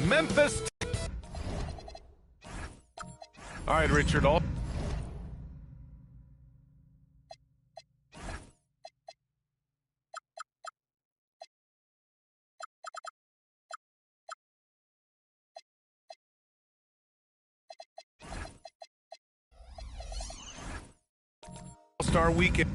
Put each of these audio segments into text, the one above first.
Memphis. All right, Richard. All-Star Weekend.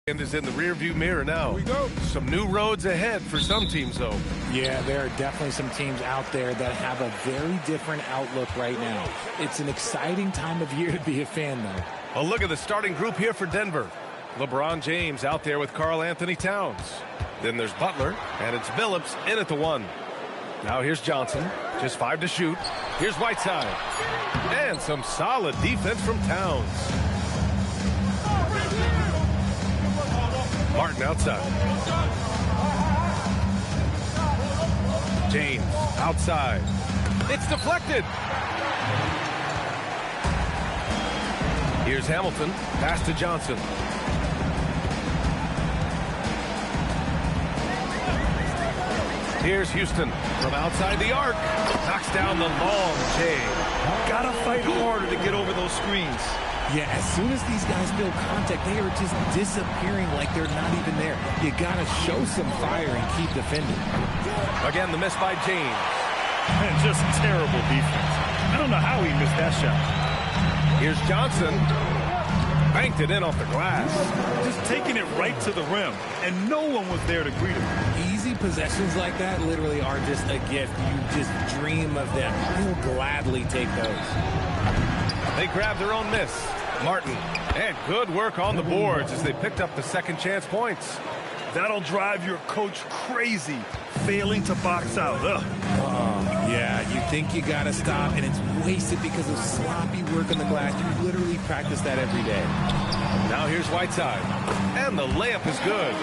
And is in the rearview mirror now. Here we go. Some new roads ahead for some teams, though. Yeah, there are definitely some teams out there that have a very different outlook right now. It's an exciting time of year to be a fan, though. A look at the starting group here for Denver. LeBron James out there with Karl Anthony Towns. Then there's Butler, and it's Billups in at the 1. Now here's Johnson, just 5 to shoot. Here's Whiteside. And some solid defense from Towns. Martin outside. James outside. It's deflected. Here's Hamilton. Pass to Johnson. Here's Houston from outside the arc. Knocks down the long J. Gotta fight harder to get over those screens. Yeah, as soon as these guys feel contact, they are just disappearing like they're not even there. You gotta show some fire and keep defending. Again, the miss by James. And just terrible defense. I don't know how he missed that shot. Here's Johnson. Banked it in off the glass. Just taking it right to the rim, and no one was there to greet him. Easy possessions like that literally are just a gift. You just dream of them. You'll gladly take those. They grab their own miss. Martin. And good work on the boards as they picked up the second chance points. That'll drive your coach crazy, failing to box out. Ugh. Yeah, you think you gotta stop, and it's wasted because of sloppy work on the glass. You literally practice that every day. Now here's Whiteside. And the layup is good.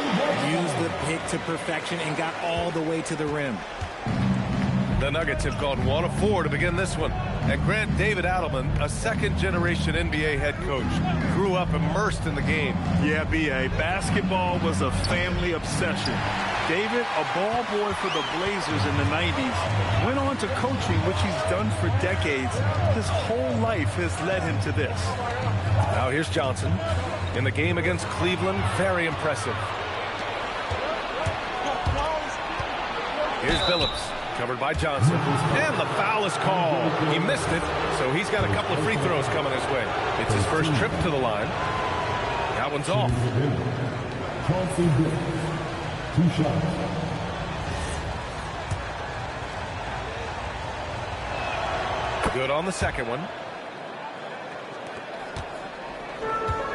Used the pick to perfection and got all the way to the rim. The Nuggets have gone 1 of 4 to begin this one. And Grant David Adelman, a second-generation NBA head coach, grew up immersed in the game. Yeah, B.A., basketball was a family obsession. David, a ball boy for the Blazers in the 90s, went on to coaching, which he's done for decades. His whole life has led him to this. Now here's Johnson. In the game against Cleveland, very impressive. Here's Billups. Covered by Johnson. And the foul is called. He missed it, so he's got a couple of free throws coming his way. It's his first trip to the line. That one's off. 2 shots. Good on the second one.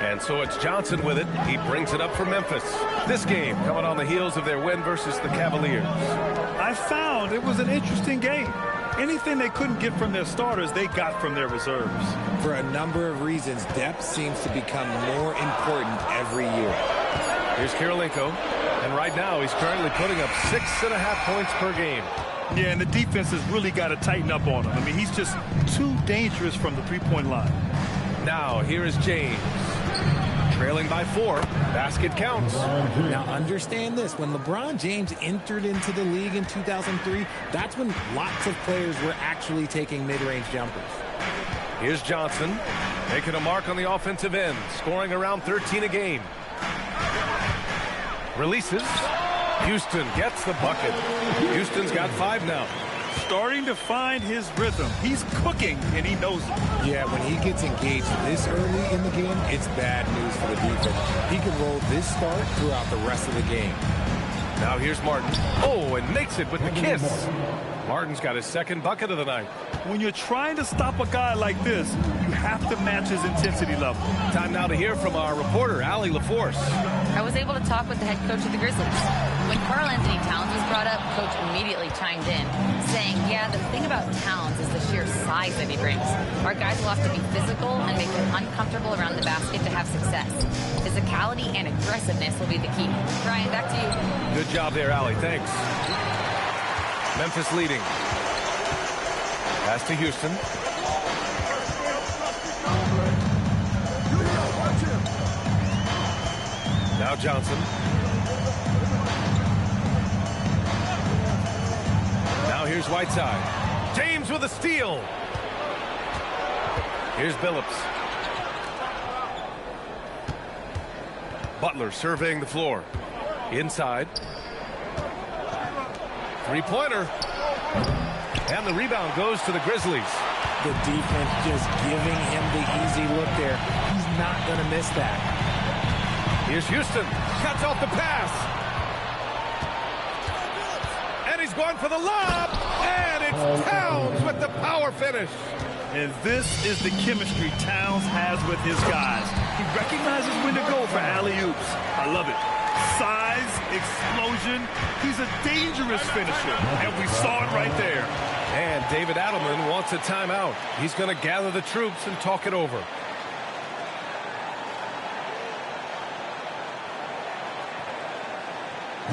And so it's Johnson with it. He brings it up for Memphis. This game coming on the heels of their win versus the Cavaliers. I found it was an interesting game. Anything they couldn't get from their starters, they got from their reserves. For a number of reasons, depth seems to become more important every year. Here's Kirilenko. And right now, he's currently putting up 6.5 points per game. Yeah, and the defense has really got to tighten up on him. I mean, he's just too dangerous from the three-point line. Now, here is James. Trailing by 4. Basket counts. Now, understand this. When LeBron James entered into the league in 2003, that's when lots of players were actually taking mid-range jumpers. Here's Johnson. Making a mark on the offensive end. Scoring around 13 a game. Releases. Houston gets the bucket. Houston's got 5 now. Starting to find his rhythm. He's cooking, and he knows it. Yeah, when he gets engaged this early in the game, it's bad news for the defense. He can roll this start throughout the rest of the game. Now here's Martin. Oh, and makes it with the kiss. Martin's got his second bucket of the night. When you're trying to stop a guy like this, you have to match his intensity level. Time now to hear from our reporter, Allie LaForce. I was able to talk with the head coach of the Grizzlies. When Karl Anthony Towns was brought up, Coach immediately chimed in, saying, yeah, the thing about Towns is the sheer size that he brings. Our guys will have to be physical and make him uncomfortable around the basket to have success. Physicality and aggressiveness will be the key. Ryan, back to you. Good job there, Allie. Thanks. Memphis leading. Pass to Houston. Now Johnson. Now here's Whiteside. James with a steal. Here's Billups. Butler surveying the floor. Inside. Three-pointer. And the rebound goes to the Grizzlies. The defense just giving him the easy look there. He's not going to miss that. Here's Houston. Cuts off the pass. And he's going for the lob. And it's Towns with the power finish. And this is the chemistry Towns has with his guys. He recognizes when to go for alley-oops. I love it. Size, explosion. He's a dangerous finisher. And we saw it right there. And David Adelman wants a timeout. He's going to gather the troops and talk it over. A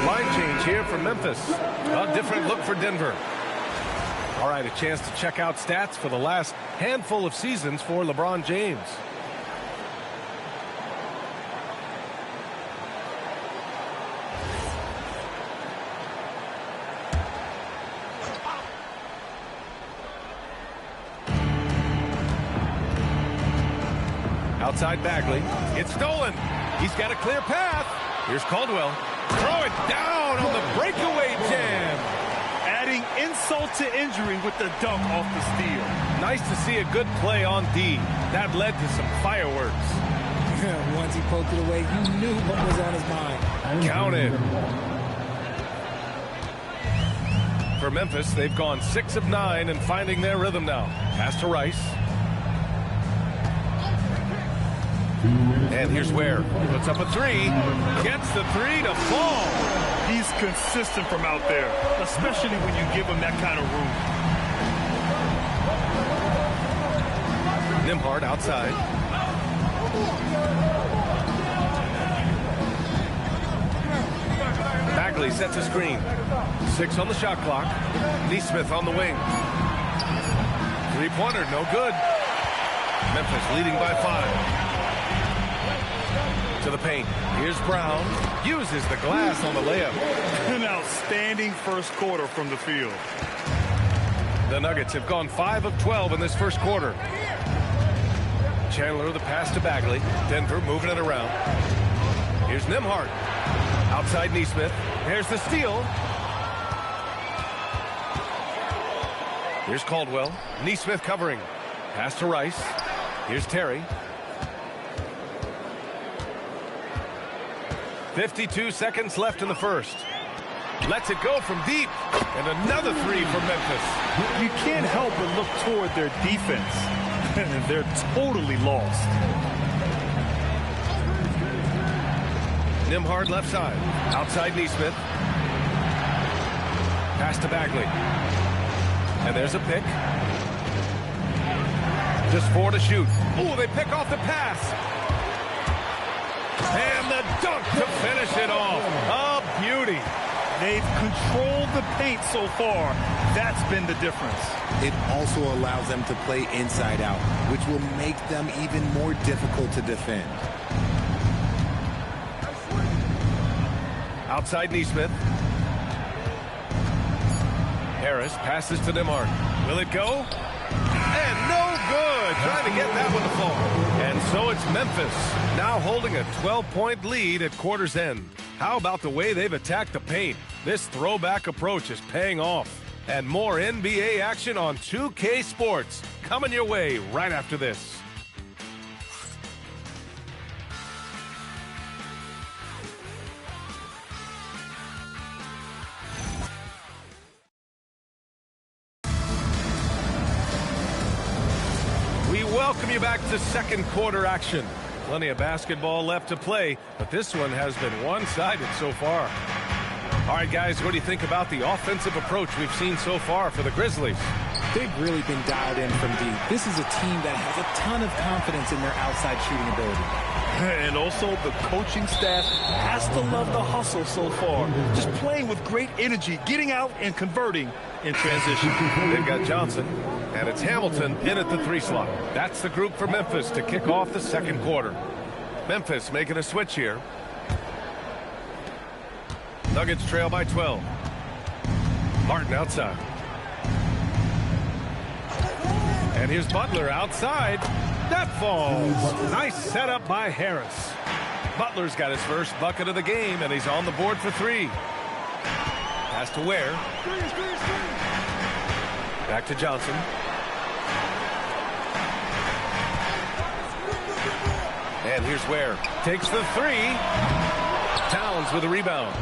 line change here for Memphis. A different look for Denver. All right, a chance to check out stats for the last handful of seasons for LeBron James. Outside Bagley. It's stolen. He's got a clear path. Here's Caldwell. Throw it down on the breakaway jam. Adding insult to injury with the dunk off the steal. Nice to see a good play on D. That led to some fireworks. Once he poked it away, you knew what was on his mind. Counted. For Memphis, they've gone 6 of 9 and finding their rhythm now. Pass to Rice. And here's Ware. Puts up a three. Gets the three to fall. He's consistent from out there, especially when you give him that kind of room. Nembhard outside. Bagley sets a screen. 6 on the shot clock. Nesmith on the wing. Three-pointer, no good. Memphis leading by 5. To the paint. Here's Brown. Uses the glass on the layup. An outstanding first quarter from the field. The Nuggets have gone 5 of 12 in this first quarter. Chandler the pass to Bagley. Denver moving it around. Here's Nembhard. Outside Nesmith. There's the steal. Here's Caldwell. Nesmith covering. Pass to Rice. Here's Terry. 52 seconds left in the first. Lets it go from deep. And another three for Memphis. You can't help but look toward their defense. They're totally lost. Nembhard left side. Outside Nesmith. Pass to Bagley. And there's a pick. Just 4 to shoot. Oh, they pick off the pass. And the dunk to finish it off. A beauty. They've controlled the paint so far. That's been the difference. It also allows them to play inside out, which will make them even more difficult to defend. Outside Nesmith. Harris passes to Nembhard. Will it go? And no good. Trying to get that one to fall. And so it's Memphis now holding a 12-point lead at quarter's end. How about the way they've attacked the paint? This throwback approach is paying off. And more NBA action on 2K Sports coming your way right after this. We welcome you back to second quarter action. Plenty of basketball left to play, but this one has been one-sided so far. All right, guys, what do you think about the offensive approach we've seen so far for the Grizzlies? They've really been dialed in from deep. This is a team that has a ton of confidence in their outside shooting ability. And also the coaching staff has to love the hustle so far. Just playing with great energy, getting out and converting in transition. They've got Johnson, and it's Hamilton in at the 3 slot. That's the group for Memphis to kick off the second quarter. Memphis making a switch here. Nuggets trail by 12. Martin outside. And here's Butler outside. That falls. Nice setup by Harris. Butler's got his first bucket of the game, and he's on the board for 3. Pass to Ware. Back to Johnson. And here's Ware. Takes the 3. Towns with a rebound.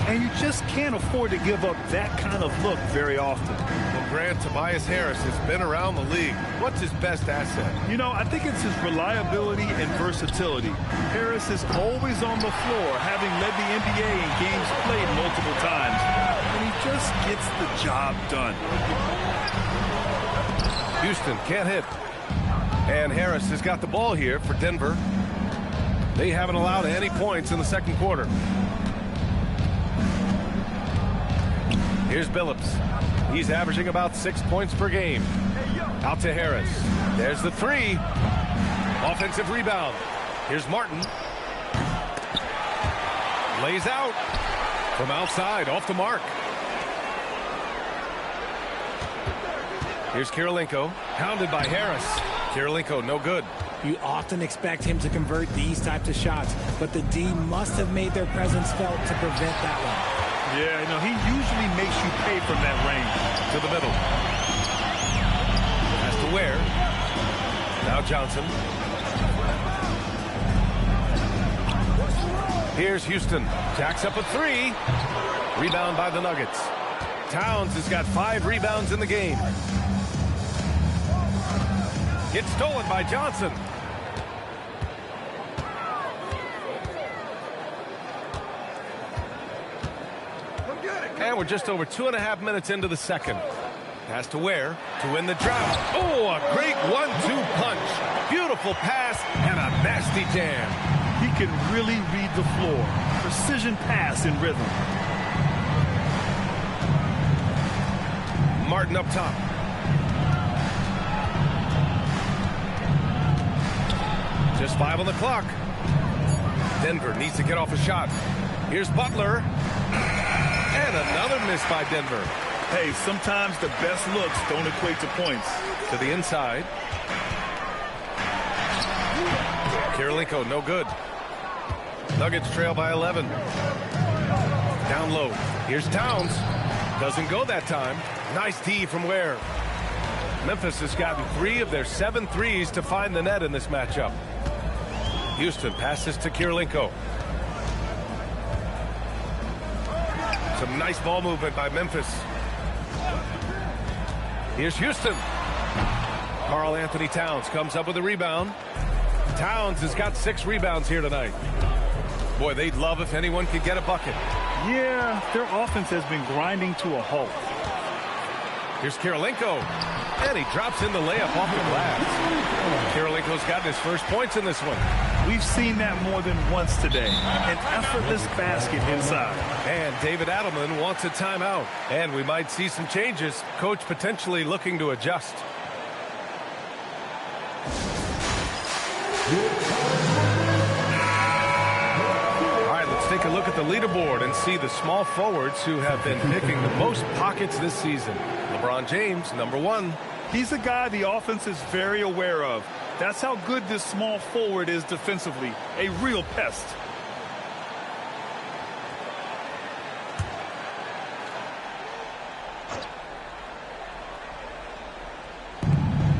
And you just can't afford to give up that kind of look very often. Well, Grant, Tobias Harris has been around the league. What's his best asset? You know, I think it's his reliability and versatility. Harris is always on the floor, having led the NBA in games played multiple times. And he just gets the job done. Houston can't hit. And Harris has got the ball here for Denver. They haven't allowed any points in the second quarter. Here's Billups. He's averaging about 6 points per game. Out to Harris. There's the 3. Offensive rebound. Here's Martin. Lays out. From outside, off the mark. Here's Kirilenko. Hounded by Harris. Kirilenko, no good. You often expect him to convert these types of shots, but the D must have made their presence felt to prevent that one. Yeah, you know, he usually makes you pay from that range. To the middle. Pass to Ware. Now Johnson. Here's Houston. Jacks up a 3. Rebound by the Nuggets. Towns has got 5 rebounds in the game. It's stolen by Johnson. And we're just over 2.5 minutes into the second. Pass to Ware to win the drought. Oh, a great 1-2 punch. Beautiful pass and a nasty jam. He can really read the floor. Precision pass in rhythm. Martin up top. Just 5 on the clock. Denver needs to get off a shot. Here's Butler. And another miss by Denver. Hey, sometimes the best looks don't equate to points. To the inside. Kirilenko, no good. Nuggets trail by 11. Down low. Here's Towns. Doesn't go that time. Nice D from Ware. Memphis has gotten 3 of their 7 threes to find the net in this matchup. Houston passes to Kirilenko. Some nice ball movement by Memphis. Here's Houston. Karl Anthony Towns comes up with a rebound. Towns has got 6 rebounds here tonight. Boy, they'd love if anyone could get a bucket. Yeah, their offense has been grinding to a halt. Here's Kirilenko. And he drops in the layup off the glass. Kirilenko's gotten his first points in this one. We've seen that more than once today. An effortless basket inside. And David Adelman wants a timeout. And we might see some changes. Coach potentially looking to adjust. All right, let's take a look at the leaderboard and see the small forwards who have been picking the most pockets this season. LeBron James, number 1. He's a guy the offense is very aware of. That's how good this small forward is defensively. A real pest.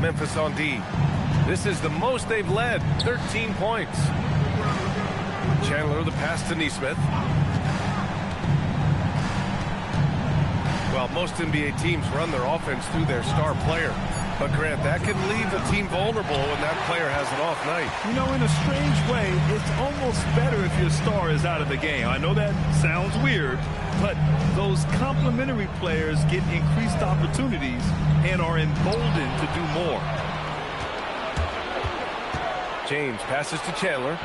Memphis on D. This is the most they've led, 13 points. Chandler the pass to Nesmith. Well, most NBA teams run their offense through their star player. But, Grant, that can leave the team vulnerable when that player has an off night. You know, in a strange way, it's almost better if your star is out of the game. I know that sounds weird, but those complementary players get increased opportunities and are emboldened to do more. James passes to Chandler.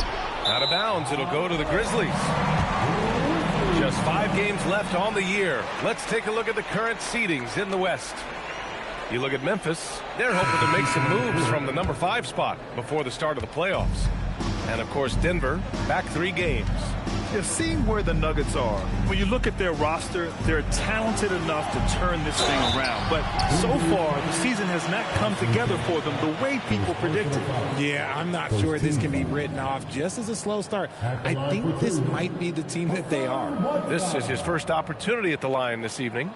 Out of bounds. It'll go to the Grizzlies. Just 5 games left on the year. Let's take a look at the current seedings in the West. You look at Memphis. They're hoping to make some moves from the number 5 spot before the start of the playoffs. And, of course, Denver back 3 games. You're seeing where the Nuggets are. When you look at their roster, they're talented enough to turn this thing around. But so far, the season has not come together for them the way people predicted. Yeah, I'm not sure this can be written off just as a slow start. I think this might be the team that they are. This is his first opportunity at the line this evening.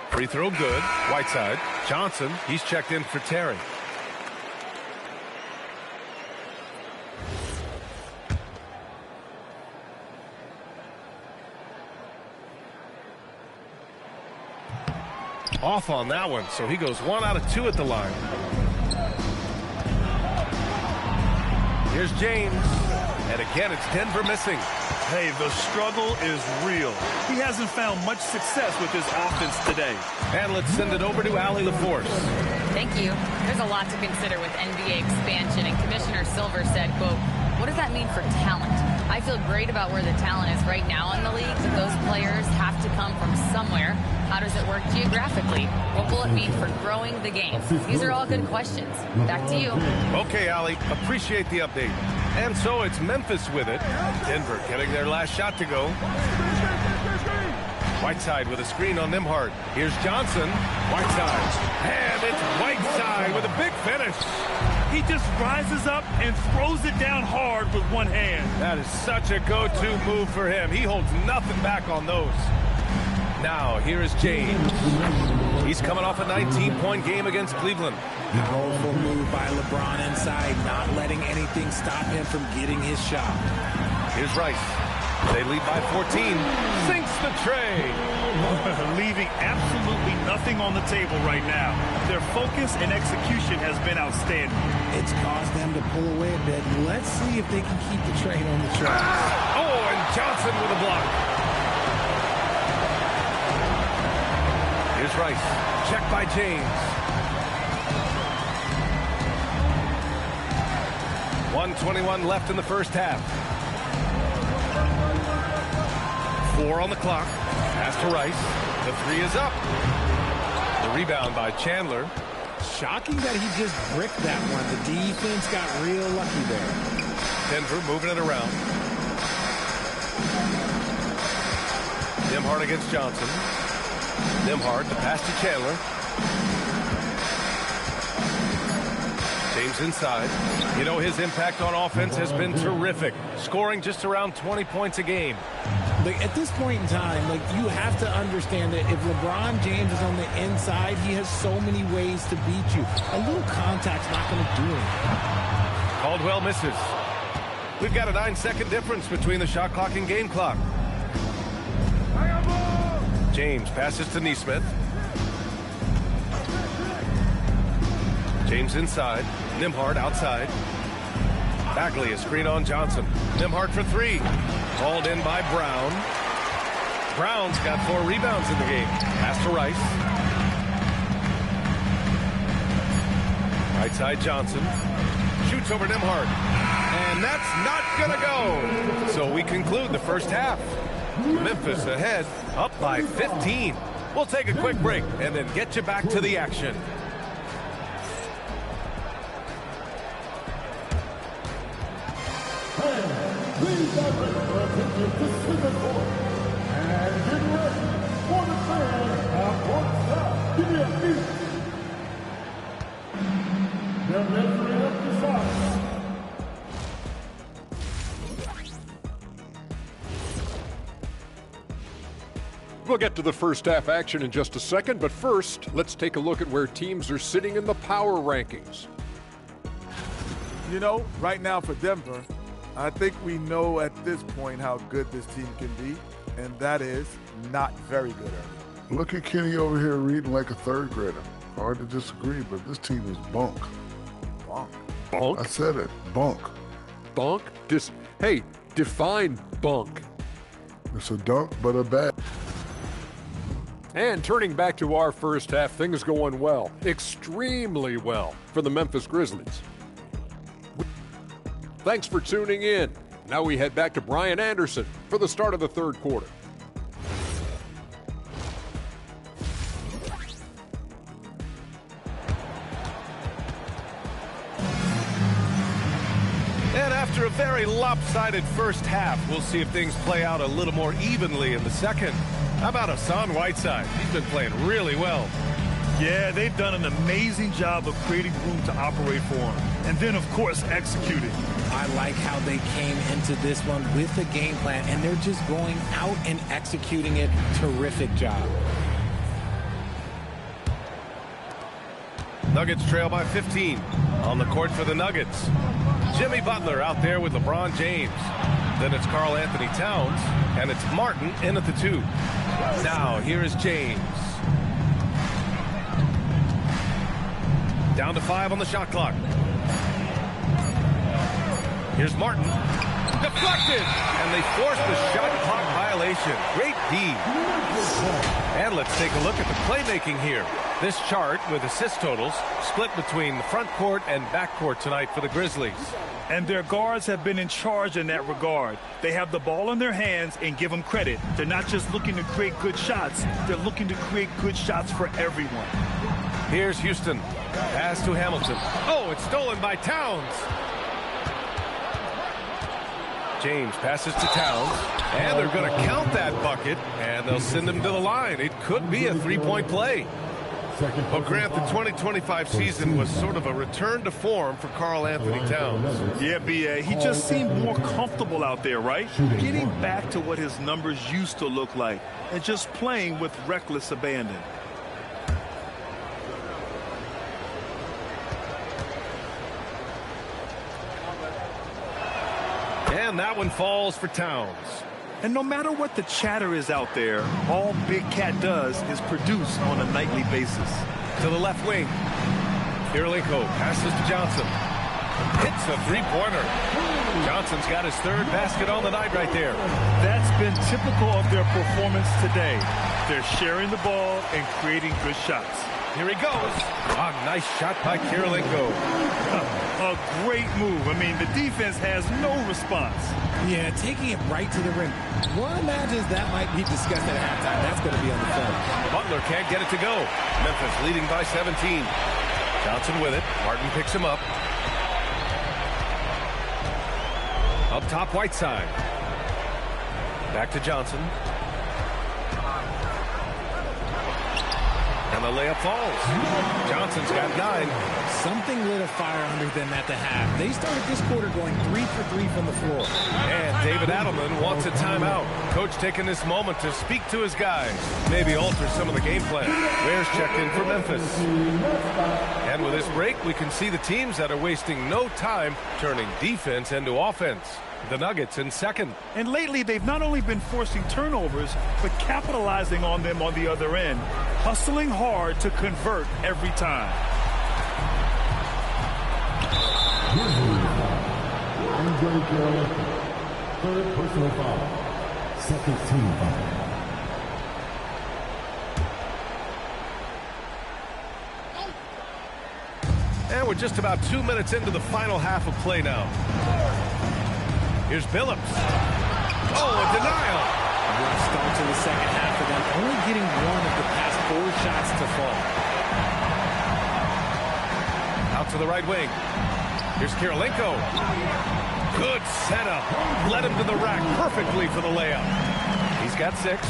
Free throw good. Whiteside. Johnson, he's checked in for Terry. Off on that one, so he goes 1 out of 2 at the line. Here's James. And again, it's Denver missing. Hey, the struggle is real. He hasn't found much success with his offense today. And let's send it over to Allie LaForce. Thank you. There's a lot to consider with NBA expansion, and Commissioner Silver said, quote, what does that mean for talent? I feel great about where the talent is right now in the league, but those players have to come from somewhere. How does it work geographically? What will it mean for growing the game? These are all good questions. Back to you. Okay, Allie, appreciate the update. And so it's Memphis with it. Denver getting their last shot to go. Whiteside with a screen on Nembhard. Here's Johnson. Whiteside. And it's Whiteside with a big finish. He just rises up and throws it down hard with one hand. That is such a go-to move for him. He holds nothing back on those. Now, here is James. He's coming off a 19-point game against Cleveland. Powerful move by LeBron inside, not letting anything stop him from getting his shot. Here's Rice. They lead by 14. Sinks the tray. Leaving absolutely nothing on the table right now. Their focus and execution has been outstanding. It's caused them to pull away a bit. Let's see if they can keep the train on the track. Oh, and Johnson with a block. Here's Rice. Check by James. 1:21 left in the first half. 4 on the clock. Pass to Rice. The 3 is up. The rebound by Chandler. Shocking that he just bricked that one. The defense got real lucky there. Denver moving it around. Nembhard against Johnson. Nembhard, the pass to Chandler. James inside. You know, his impact on offense has been terrific, scoring just around 20 points a game. At this point in time, you have to understand that if LeBron James is on the inside, he has so many ways to beat you. A little contact's not going to do anything. Caldwell misses. We've got a 9-second difference between the shot clock and game clock. James passes to Nesmith. James inside. Nembhard outside. Bagley, a screen on Johnson. Nembhard for 3. Called in by Brown. Brown's got 4 rebounds in the game. Pass to Rice. Right side Johnson. Shoots over Nembhard. And that's not going to go. So we conclude the first half. Memphis ahead, up by 15. We'll take a quick break and then get you back to the action. Please direct your attention to center court. And get ready for the second half. Give me a beat. The referee up the side. We'll get to the first half action in just a second, but first, let's take a look at where teams are sitting in the power rankings. You know, right now for Denver, I think we know at this point how good this team can be, and that is not very good. Look at Kenny over here reading like a third grader. Hard to disagree, but this team is bunk. Bunk. Bunk? I said it, bunk. Bunk? Hey, define bunk. It's a dunk, but a bad. And turning back to our first half, things going well, extremely well for the Memphis Grizzlies. Thanks for tuning in. Now we head back to Brian Anderson for the start of the third quarter. And after a very lopsided first half, we'll see if things play out a little more evenly in the second. How about Hassan Whiteside? He's been playing really well. Yeah, they've done an amazing job of creating room to operate for him. And then, of course, executing. I like how they came into this one with a game plan, and they're just going out and executing it. Terrific job. Nuggets trail by 15. On the court for the Nuggets. Jimmy Butler out there with LeBron James. Then it's Karl Anthony Towns, and it's Martin in at the 2. Now, here is James. Down to 5 on the shot clock. Here's Martin. Deflected! And they force the shot clock violation. Great D. And let's take a look at the playmaking here. This chart with assist totals split between the front court and back court tonight for the Grizzlies. And their guards have been in charge in that regard. They have the ball in their hands, and give them credit. They're not just looking to create good shots. They're looking to create good shots for everyone. Here's Houston. Pass to Hamilton. Oh, it's stolen by Towns. James passes to Towns, and they're going to count that bucket, and they'll send him to the line. It could be a three-point play. Well, Grant, the 2025 season was sort of a return to form for Karl Anthony Towns. Yeah, B.A., he just seemed more comfortable out there, right? Getting back to what his numbers used to look like and just playing with reckless abandon. And that one falls for Towns. And no matter what the chatter is out there, all Big Cat does is produce on a nightly basis. To the left wing. Kirilenko passes to Johnson. Hits a three-pointer. Johnson's got his third basket on the night right there. That's been typical of their performance today. They're sharing the ball and creating good shots. Here he goes. A nice shot by Kirilenko. A great move. I mean, the defense has no response. Yeah, taking it right to the rim. One imagines that might be discussed at halftime. That's going to be on the film. Butler can't get it to go. Memphis leading by 17. Johnson with it. Martin picks him up. Up top, Whiteside. Back to Johnson. And the layup falls. Johnson's got 9. Something lit a fire under them at the half. They started this quarter going 3 for 3 from the floor. And David Adelman wants a timeout. Coach taking this moment to speak to his guys. Maybe alter some of the game plan. Ware's checked in for Memphis. And with this break, we can see the teams that are wasting no time turning defense into offense. The Nuggets in second. And lately, they've not only been forcing turnovers, but capitalizing on them on the other end. Hustling hard to convert every time. Third personal foul. Second team foul. And we're just about 2 minutes into the final half of play now. Here's Billups. Oh, a denial. Rough start to the second half for them, only getting one of the past 4 shots to fall. Out to the right wing. Here's Kirilenko. Good setup. Led him to the rack perfectly for the layup. He's got 6.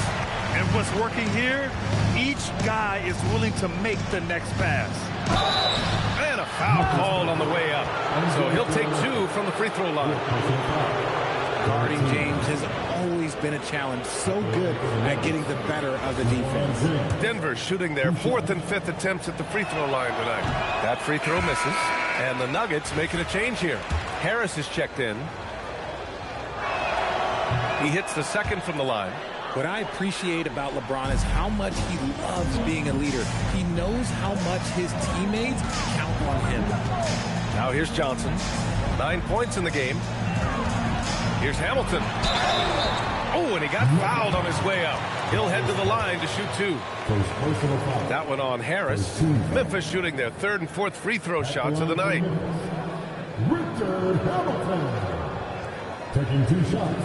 And what's working here, each guy is willing to make the next pass. And a foul called on the way up. So he'll take 2 from the free throw line. Guarding James has always been a challenge. So good at getting the better of the defense. Denver shooting their 4th and 5th attempts at the free throw line tonight. That free throw misses. And the Nuggets making a change here. Harris is checked in. He hits the second from the line. What I appreciate about LeBron is how much he loves being a leader. He knows how much his teammates count on him. Now here's Johnson. 9 points in the game. Here's Hamilton. Oh, and he got fouled on his way out. He'll head to the line to shoot 2. That one on Harris. Memphis shooting their 3rd and 4th free throw shots of the night. Richard Hamilton. taking 2 shots.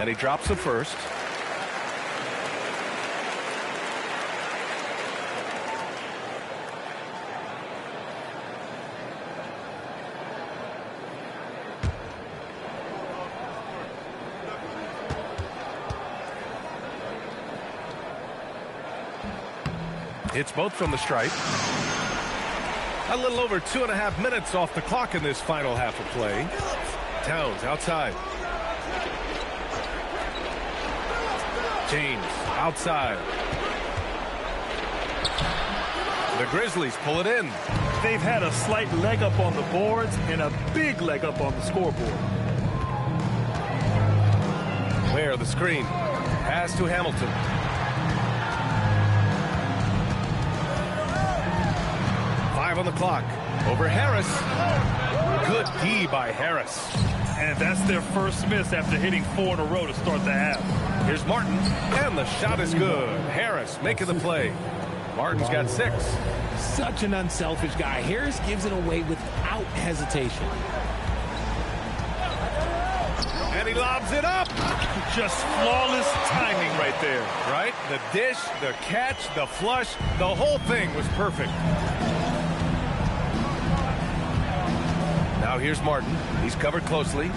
And he drops the first. Hits both from the stripe. A little over 2.5 minutes off the clock in this final half of play. Towns outside. James outside. The Grizzlies pull it in. They've had a slight leg up on the boards and a big leg up on the scoreboard. Where the screen. Pass to Hamilton. On the clock. Over Harris. Good D by Harris. And that's their first miss after hitting 4 in a row to start the half. Here's Martin. And the shot is good. Harris making the play. Martin's got 6. Such an unselfish guy. Harris gives it away without hesitation. And he lobs it up. Just flawless timing right there. Right? The dish, the catch, the flush, the whole thing was perfect. Now here's Martin. He's covered closely.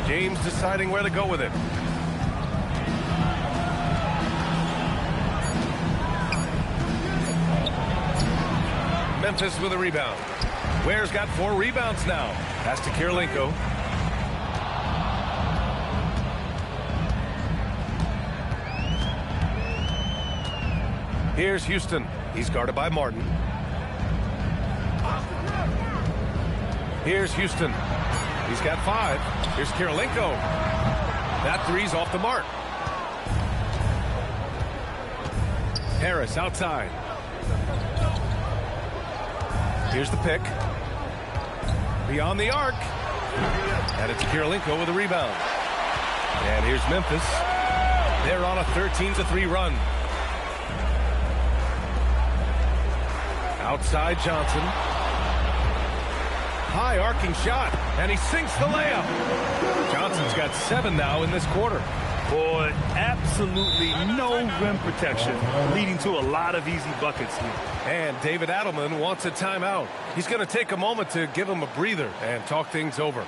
James deciding where to go with it. Memphis with a rebound. Ware's got 4 rebounds now. Pass to Kirilenko. Here's Houston. He's guarded by Martin. Here's Houston. He's got 5. Here's Kirilenko. That three's off the mark. Harris outside. Here's the pick. Beyond the arc. And it's Kirilenko with a rebound. And here's Memphis. They're on a 13-3 run. Outside Johnson. High arcing shot, and he sinks the layup. Johnson's got 7 now in this quarter. Boy, absolutely no rim protection, leading to a lot of easy buckets here. And David Adelman wants a timeout. He's going to take a moment to give him a breather and talk things over.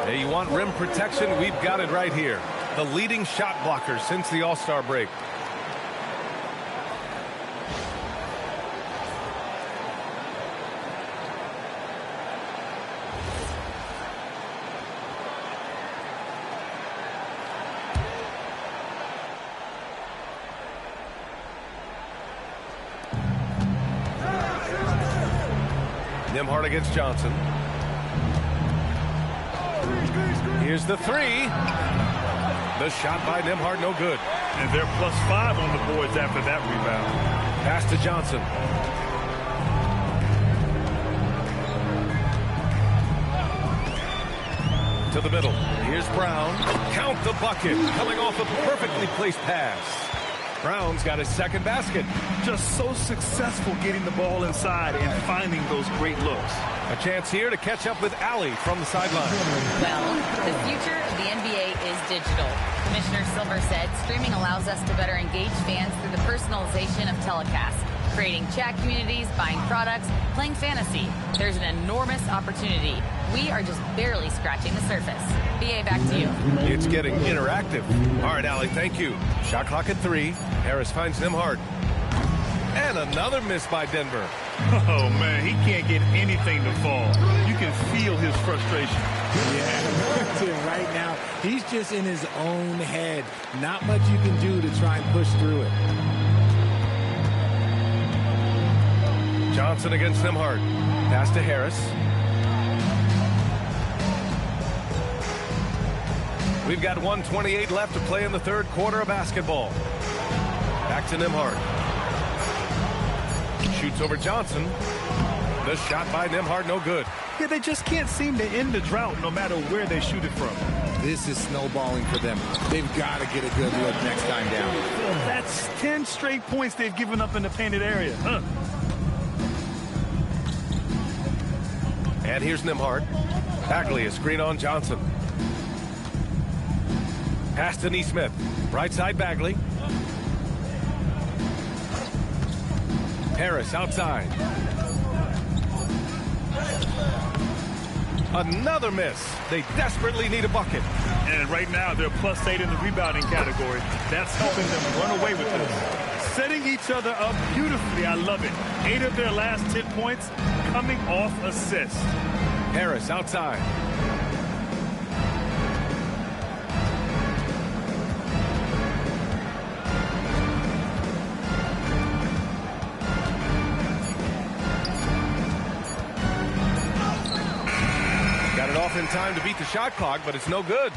Hey, you want rim protection? We've got it right here. The leading shot blocker since the All-Star break. Nembhard against Johnson. Here's the three. The shot by Nembhard, no good. And they're +5 on the boards after that rebound. Pass to Johnson. To the middle. Here's Brown. Count the bucket. Coming off a perfectly placed pass. Brown's got his second basket. Just so successful getting the ball inside and finding those great looks. A chance here to catch up with Allie from the sideline. Well, the future of the NBA is digital. Commissioner Silver said streaming allows us to better engage fans through the personalization of telecasts, creating chat communities, buying products, playing fantasy. There's an enormous opportunity. We are just barely scratching the surface. BA, back to you. It's getting interactive. All right, Allie, thank you. Shot clock at 3. Harris finds Nembhard. And another miss by Denver. Oh, man, he can't get anything to fall. You can feel his frustration. Yeah, right now, he's just in his own head. Not much you can do to try and push through it. Johnson against Nembhard. Pass to Harris. We've got 1:28 left to play in the third quarter of basketball. Back to Nembhard. Shoots over Johnson. The shot by Nembhard, no good. Yeah, they just can't seem to end the drought no matter where they shoot it from. This is snowballing for them. They've got to get a good look next time down. That's 10 straight points they've given up in the painted area. And here's Nembhard. Bagley, a screen on Johnson. Pass to Nesmith. Right side Bagley. Harris outside. Another miss. They desperately need a bucket. And right now they're +8 in the rebounding category. That's helping them run away with this. Setting each other up beautifully. I love it. 8 of their last 10 points coming off assists. Harris outside. Got it off in time to beat the shot clock, but it's no good.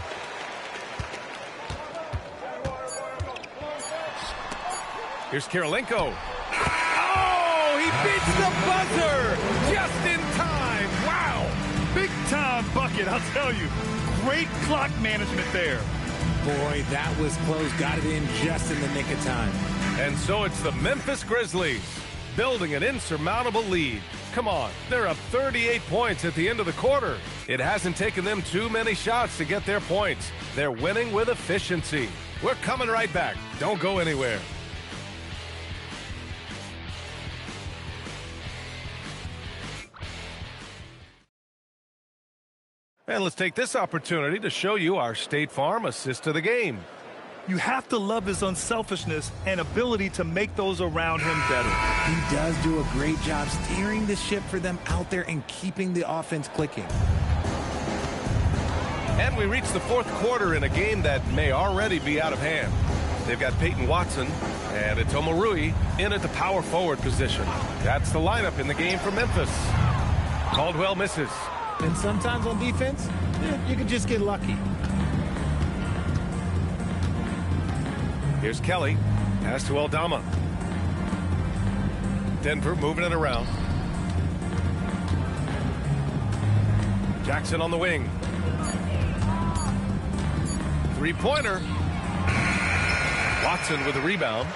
Here's Kirilenko. Oh, he beats the buzzer just in time. Wow. Big time bucket, I'll tell you. Great clock management there. Boy, that was close. Got it in just in the nick of time. And so it's the Memphis Grizzlies building an insurmountable lead. Come on, they're up 38 points at the end of the quarter. It hasn't taken them too many shots to get their points. They're winning with efficiency. We're coming right back. Don't go anywhere. And let's take this opportunity to show you our State Farm assist to the game. You have to love his unselfishness and ability to make those around him better. He does do a great job steering the ship for them out there and keeping the offense clicking. And we reach the fourth quarter in a game that may already be out of hand. They've got Peyton Watson and Atoma Rui in at the power forward position. That's the lineup in the game for Memphis. Caldwell misses. And sometimes on defense, you can just get lucky. Here's Kelly. Pass to Aldama. Denver moving it around. Jackson on the wing. Three-pointer. Watson with a rebound.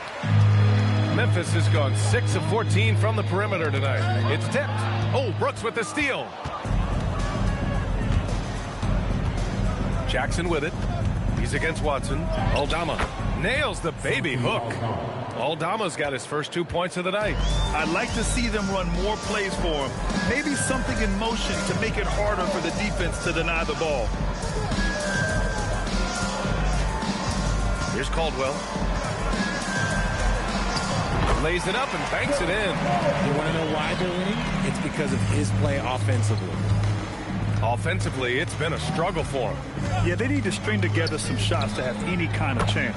Memphis has gone 6 of 14 from the perimeter tonight. It's tipped. Oh, Brooks with the steal. Jackson with it. He's against Watson. Aldama nails the baby hook. Aldama's got his first 2 points of the night. I'd like to see them run more plays for him. Maybe something in motion to make it harder for the defense to deny the ball. Here's Caldwell. Lays it up and banks it in. You want to know why they're winning? It's because of his play offensively. Offensively, it's been a struggle for him. Yeah, they need to string together some shots to have any kind of chance.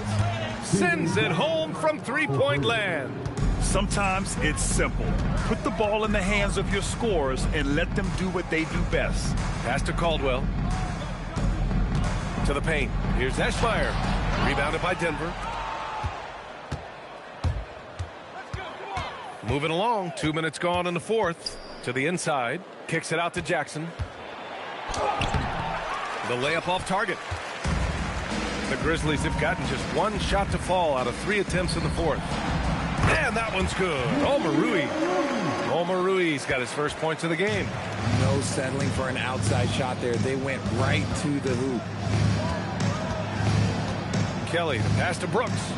Sends it home from three-point land. Sometimes it's simple. Put the ball in the hands of your scorers and let them do what they do best. Pass to Caldwell. To the paint. Here's Eschmeyer. Rebounded by Denver. Moving along. 2 minutes gone in the fourth. To the inside. Kicks it out to Jackson. The layup off target. The Grizzlies have gotten just one shot to fall out of 3 attempts in the fourth. And that one's good. Omorui's got his first points of the game. No settling for an outside shot there. They went right to the hoop. Kelly, the pass to Brooks.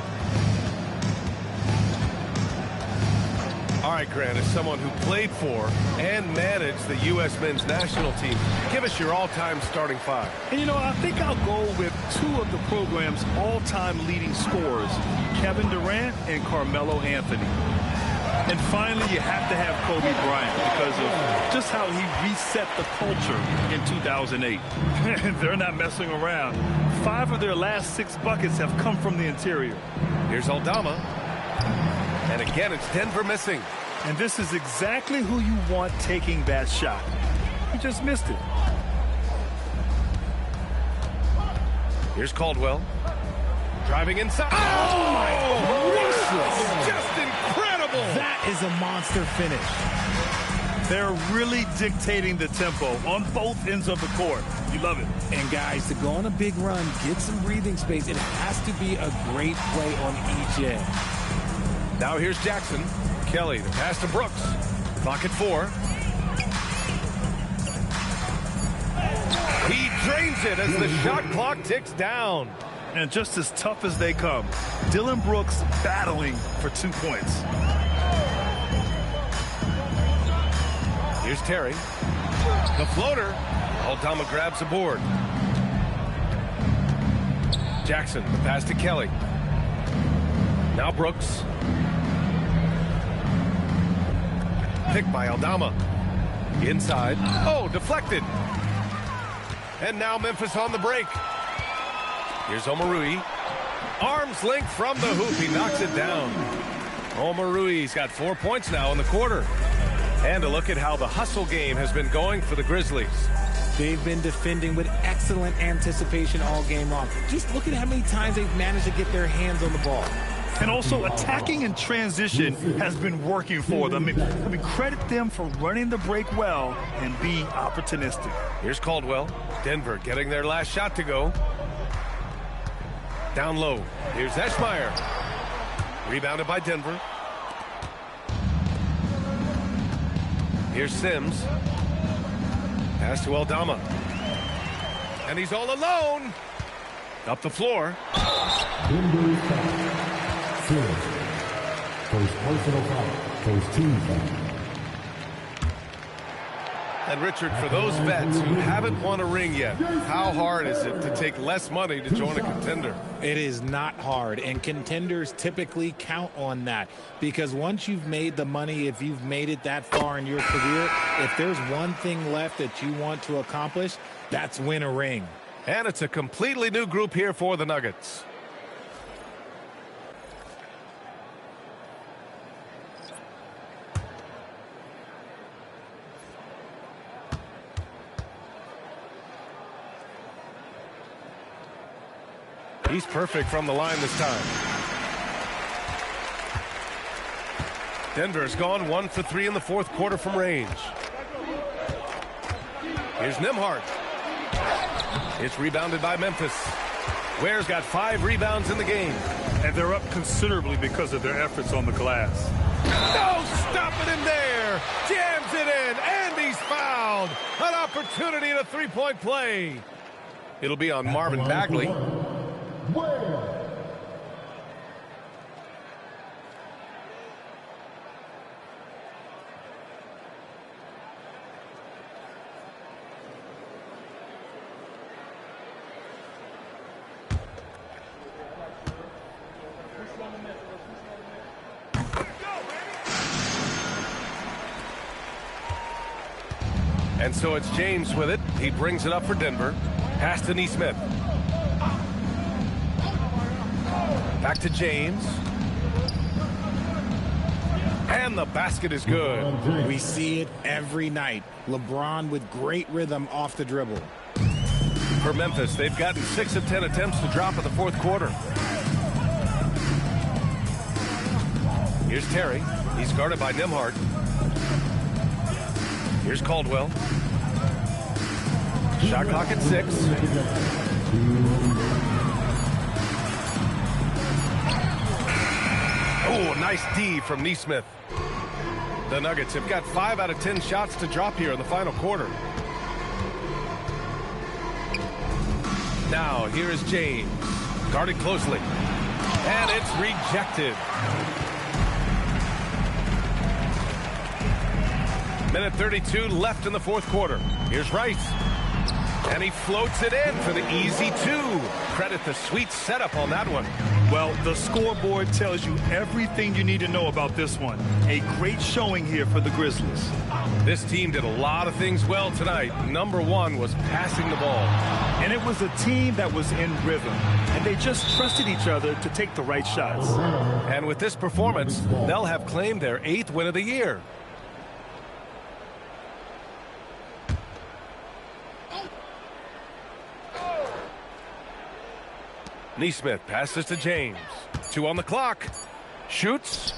All right, Grant, as someone who played for and managed the U.S. men's national team, give us your all-time starting 5. And, you know, I think I'll go with 2 of the program's all-time leading scorers, Kevin Durant and Carmelo Anthony. And finally, you have to have Kobe Bryant because of just how he reset the culture in 2008. They're not messing around. 5 of their last 6 buckets have come from the interior. Here's Aldama. And again, it's Denver missing. And this is exactly who you want taking that shot. He just missed it. Here's Caldwell. Driving inside. Oh my gracious. Just incredible. That is a monster finish. They're really dictating the tempo on both ends of the court. You love it. And guys, to go on a big run, get some breathing space, it has to be a great play on each end. Now here's Jackson. Kelly, the pass to Brooks. Clock at 4. He drains it as the shot clock ticks down. And just as tough as they come, Dillon Brooks battling for 2 points. Here's Terry. The floater. Aldama grabs the board. Jackson, the pass to Kelly. Now Brooks. Picked by Aldama. Inside. Oh, deflected. And now Memphis on the break. Here's Omoruyi. Arm's length from the hoop. He knocks it down. Omoruyi's got 4 points now in the quarter. And a look at how the hustle game has been going for the Grizzlies. They've been defending with excellent anticipation all game long. Just look at how many times they've managed to get their hands on the ball. And also attacking in transition has been working for them. I mean, credit them for running the break well and be opportunistic. Here's Caldwell. Denver getting their last shot to go. Down low. Here's Eschmeyer. Rebounded by Denver. Here's Sims. Pass to Aldama. And he's all alone. Up the floor. Denver's foul. Sims. First personal foul. First team foul. And Richard, for those vets who haven't won a ring yet, how hard is it to take less money to join a contender? It is not hard, and contenders typically count on that because once you've made the money, if you've made it that far in your career, if there's one thing left that you want to accomplish, that's win a ring. And it's a completely new group here for the Nuggets. He's perfect from the line this time. Denver's gone 1 for 3 in the fourth quarter from range. Here's Nembhard. It's rebounded by Memphis. Ware's got 5 rebounds in the game. And they're up considerably because of their efforts on the glass. No, stopping him there. Jams it in, and he's fouled. An opportunity in a three-point play. It'll be on Marvin Bagley. And so it's James with it. He brings it up for Denver. Pass to Nesmith. Back to James. And the basket is good. We see it every night. LeBron with great rhythm off the dribble. For Memphis, they've gotten 6 of 10 attempts to drop in the fourth quarter. Here's Terry. He's guarded by Nembhard. Here's Caldwell. Shot clock at 6. Oh, nice D from Neesmith. The Nuggets have got 5 out of 10 shots to drop here in the final quarter. Now, here is James. Guarded closely. And it's rejected. Minute 32 left in the fourth quarter. Here's Rice. And he floats it in for the easy 2. Credit the sweet setup on that one. Well, the scoreboard tells you everything you need to know about this one. A great showing here for the Grizzlies. This team did a lot of things well tonight. Number one was passing the ball. And it was a team that was in rhythm. And they just trusted each other to take the right shots. And with this performance, they'll have claimed their 8th win of the year. Neesmith passes to James. 2 on the clock. Shoots.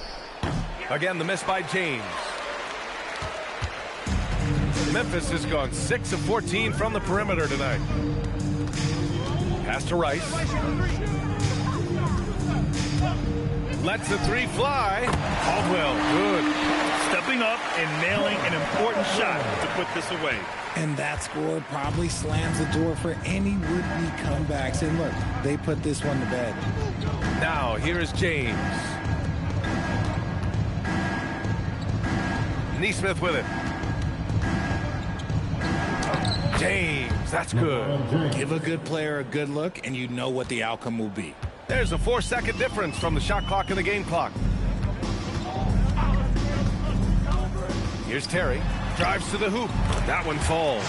Again, the miss by James. Memphis has gone 6 of 14 from the perimeter tonight. Pass to Rice. Lets the 3 fly. Caldwell, good. Stepping up and nailing an important shot to put this away. And that score probably slams the door for any would-be comebacks. And look, they put this one to bed. Now, here is James. Neesmith with it. James, that's good. Give a good player a good look, and you know what the outcome will be. There's a 4-second difference from the shot clock and the game clock. Here's Terry. Drives to the hoop. That one falls.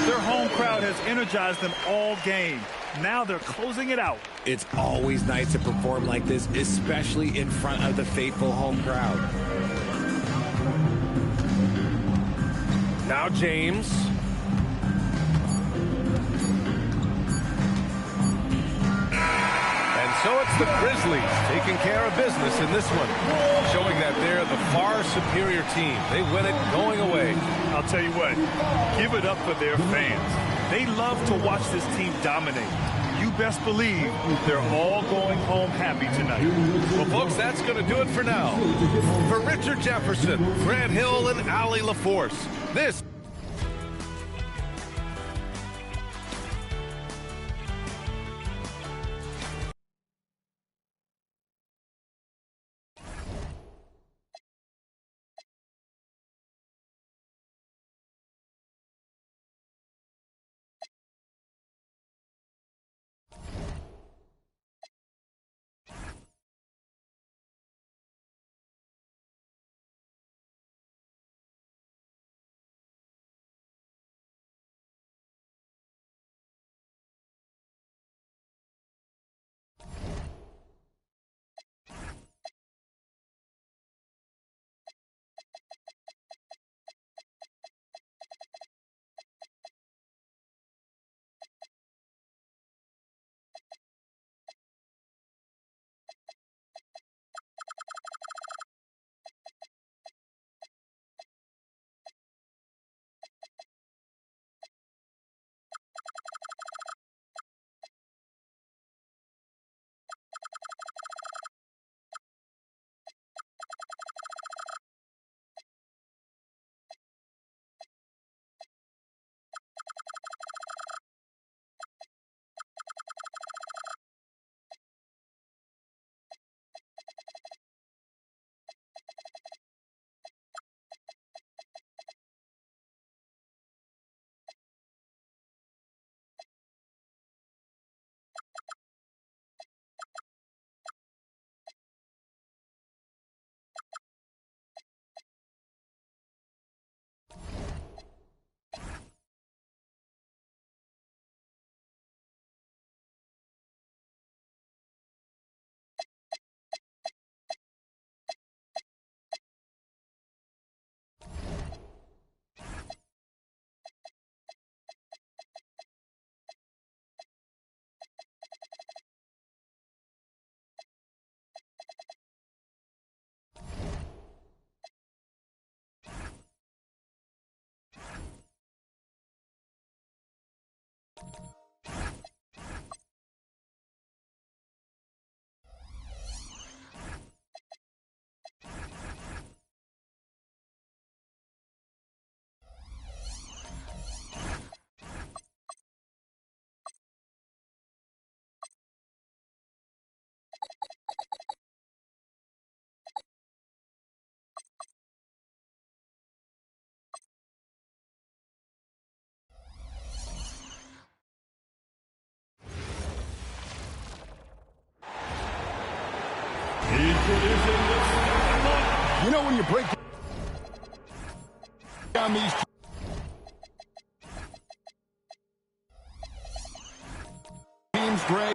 Their home crowd has energized them all game. Now they're closing it out. It's always nice to perform like this, especially in front of the faithful home crowd. Now James. And so it's the Grizzlies taking care of business in this one, showing that they're the far superior team. They win it going away. I'll tell you what, give it up for their fans. They love to watch this team dominate. You best believe they're all going home happy tonight. Well, folks, that's going to do it for now. For Richard Jefferson, Grant Hill, and Allie LaForce, this You know, when you break down these teams, Greg,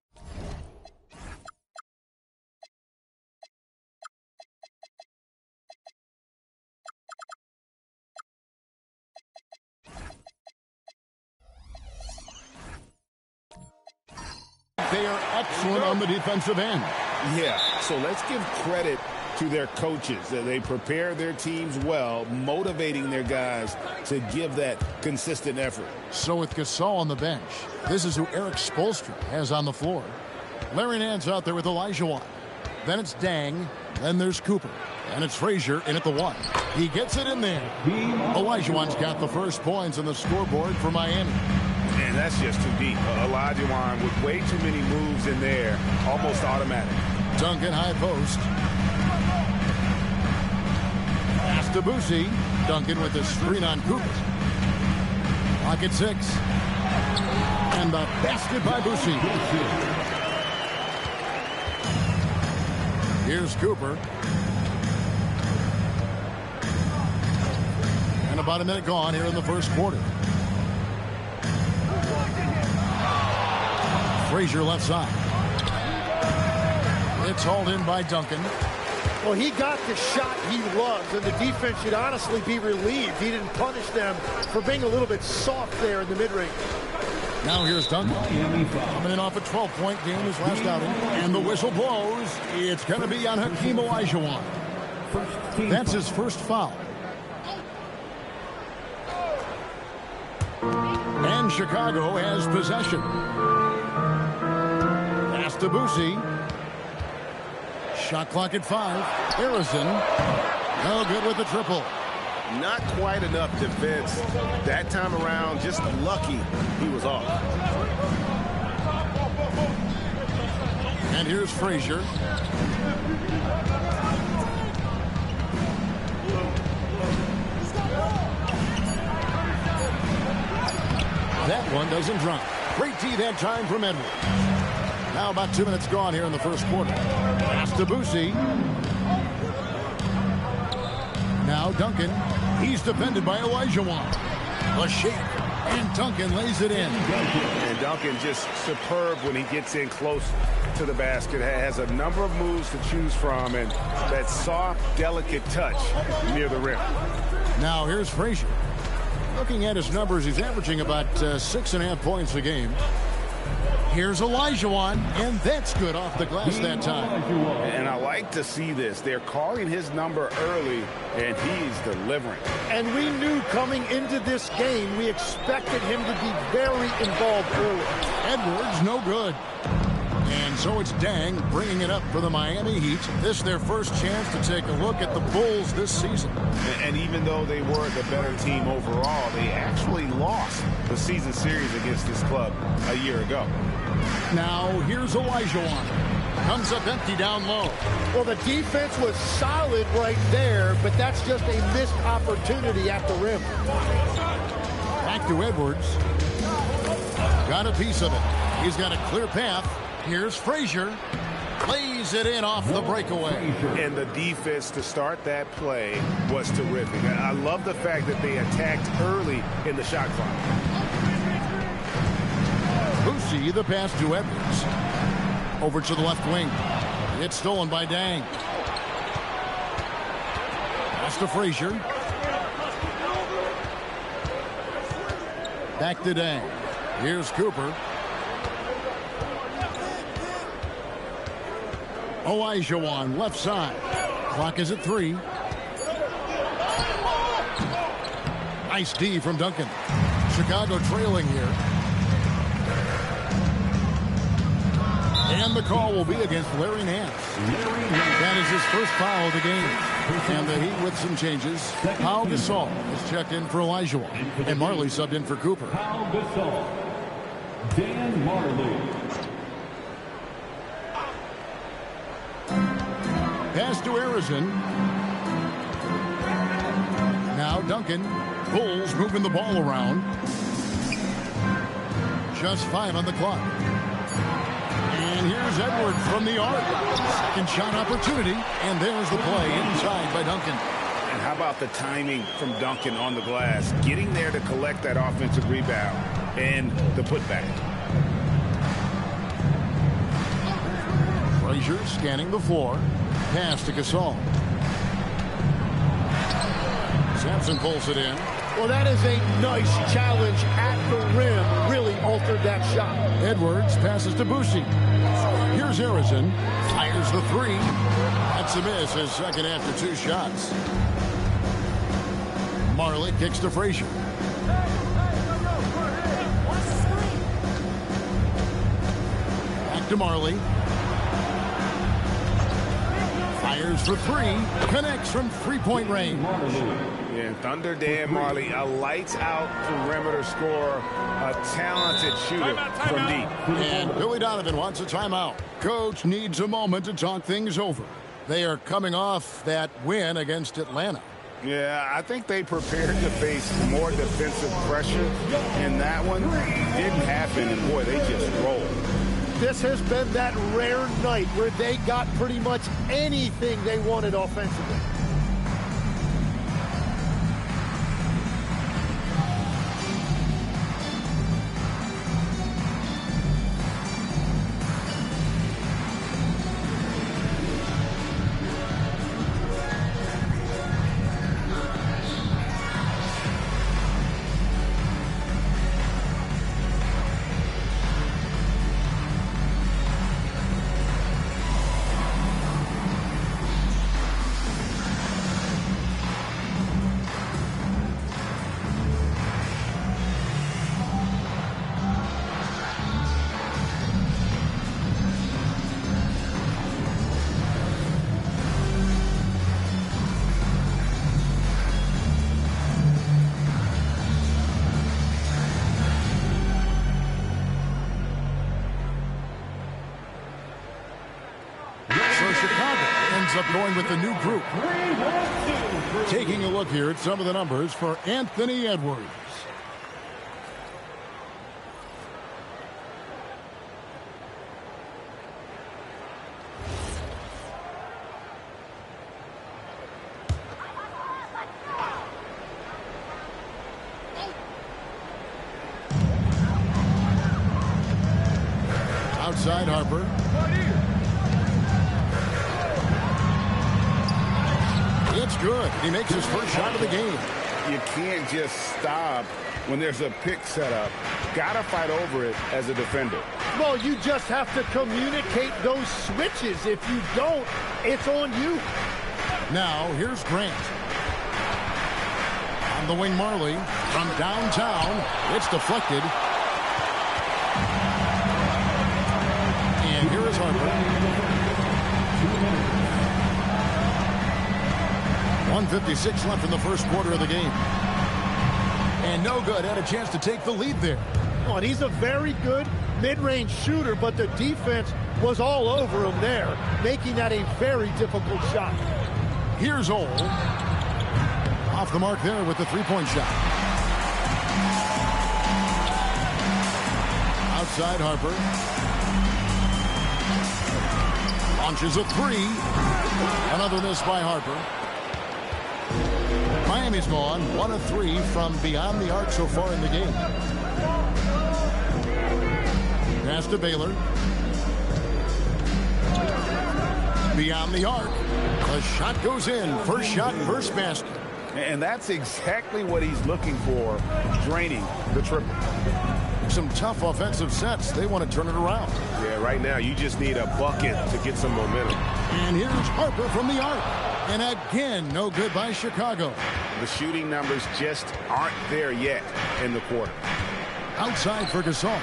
they are excellent on the defensive end. Yeah, so let's give credit to their coaches. They prepare their teams well, motivating their guys to give that consistent effort. So with Gasol on the bench, this is who Eric Spoelstra has on the floor. Larry Nance out there with Olajuwon. Then it's Dang. Then there's Cooper. And it's Frazier in at the 1. He gets it in there. Olajuwon's got the first points on the scoreboard for Miami. And that's just too deep. Olajuwon with way too many moves in there, almost automatic. Duncan high post. Pass to Boosie. Duncan with the screen on Cooper. Pocket 6. And the basket by Boosie. Here's Cooper. And about a minute gone here in the first quarter. Frazier left side. It's hauled in by Duncan. Well, he got the shot he loves, and the defense should honestly be relieved. He didn't punish them for being a little bit soft there in the mid-range. Now here's Duncan. Coming in off a 12-point game his last outing. And the whistle blows. It's going to be on Hakeem Olajuwon. That's his first foul. And Chicago has possession. Pass to Boosie. Shot clock at 5. Harrison. No good with the triple. Not quite enough defense that time around. Just lucky he was off. And here's Frazier. That one doesn't drop. Great D that time from Edwards. Now about 2 minutes gone here in the first quarter. Pass to Boosie. Now Duncan. He's defended by Olajuwon. A shake. And Duncan lays it in. And Duncan just superb when he gets in close to the basket. Has a number of moves to choose from. And that soft, delicate touch near the rim. Now here's Frazier. Looking at his numbers, he's averaging about 6.5 points a game. Here's Olajuwon, and that's good off the glass that time. And I like to see this. They're calling his number early, and he's delivering. And we knew coming into this game, we expected him to be very involved early. Edwards, no good. And so it's Dang bringing it up for the Miami Heat. This is their first chance to take a look at the Bulls this season. And even though they were the better team overall, they actually lost the season series against this club a year ago. Now here's Olajuwon. Comes up empty down low. Well, the defense was solid right there, but that's just a missed opportunity at the rim. Back to Edwards. Got a piece of it. He's got a clear path. Here's Frazier. Lays it in off the breakaway. And the defense to start that play was terrific. I love the fact that they attacked early in the shot clock. Boosie, the pass to Edwards. Over to the left wing. It's stolen by Dang. Pass to Frazier. Back to Dang. Here's Cooper. Olajuwon, left side. Clock is at 3. Nice D from Duncan. Chicago trailing here. And the call will be against Larry Nance. That is his first foul of the game. And the Heat with some changes. Pau Gasol is checked in for Olajuwon. And Marley subbed in for Cooper. Pau Gasol. Dan Marley. Pass to Harrison. Now Duncan. Bulls moving the ball around. Just 5 on the clock. And here's Edwards from the arc. Second shot opportunity, and there's the play inside by Duncan. And how about the timing from Duncan on the glass? Getting there to collect that offensive rebound and the putback. Frazier scanning the floor. Pass to Gasol. Sampson pulls it in. Well, that is a nice challenge at the rim. Really altered that shot. Edwards passes to Boucher. Here's Harrison. Fires the three. That's a miss, his second after 2 shots. Marley kicks to Frazier. Back to Marley. Fires for 3. Connects from 3-point range. Yeah, Thunder Dan Marley, a lights-out perimeter scorer, a talented shooter from deep. And Billy Donovan wants a timeout. Coach needs a moment to talk things over. They are coming off that win against Atlanta. Yeah, I think they prepared to face more defensive pressure, and that one didn't happen, and boy, they just rolled. This has been that rare night where they got pretty much anything they wanted offensively. Up going with the new group. Taking a look here at some of the numbers for Anthony Edwards. Outside Harper. It's good. He makes his first shot of the game. You can't just stop when there's a pick set up. Gotta fight over it as a defender. Well, you just have to communicate those switches. If you don't, it's on you. Now, here's Grant. On the wing, Marley. From downtown, it's deflected. And here is Harper. 1:56 left in the first quarter of the game. And no good. Had a chance to take the lead there. Oh, and he's a very good mid-range shooter, but the defense was all over him there, making that a very difficult shot. Here's Ole. Off the mark there with the three-point shot. Outside Harper. Launches a three. Another miss by Harper. Miami's gone 1 of 3 from beyond the arc so far in the game. Pass to Baylor. Beyond the arc. The shot goes in. First shot, first basket. And that's exactly what he's looking for, draining the triple. Some tough offensive sets. They want to turn it around. Yeah, right now you just need a bucket to get some momentum. And here's Harper from the arc. And again, no good by Chicago. The shooting numbers just aren't there yet in the quarter. Outside for Gasol.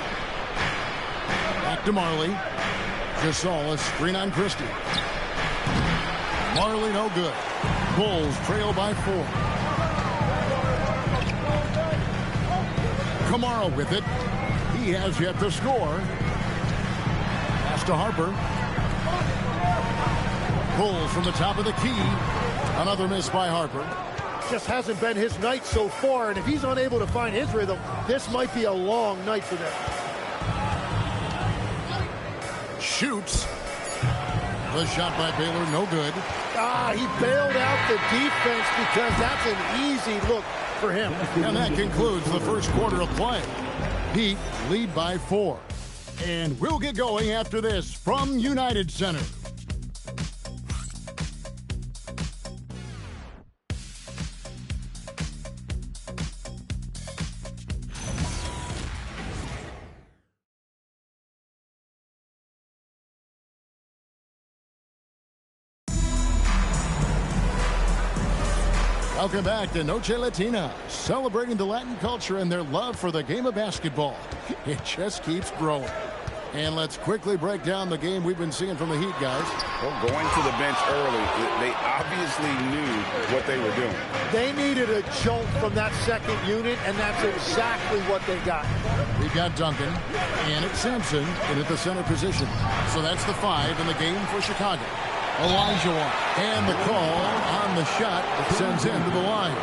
Back to Marley. Gasol, a screen on Christie. Marley, no good. Bulls trail by 4. Kamara with it. He has yet to score. Pass to Harper. Bulls from the top of the key. Another miss by Harper. Just hasn't been his night so far, and if he's unable to find his rhythm, this might be a long night for them. shoots. The shot by Baylor, no good. He bailed out the defense because that's an easy look for him. And that concludes the first quarter of play. Heat lead by 4. And we'll get going after this from United Center. Welcome back to Noche Latina, celebrating the Latin culture and their love for the game of basketball. It just keeps growing. And let's quickly break down the game we've been seeing from the Heat, guys. Well, going to the bench early, they obviously knew what they were doing. They needed a jolt from that second unit, and that's exactly what they got. We've got Duncan, and it's Sampson in at the center position. So that's the 5 in the game for Chicago. Elijah, and the call on the shot that sends him to the line.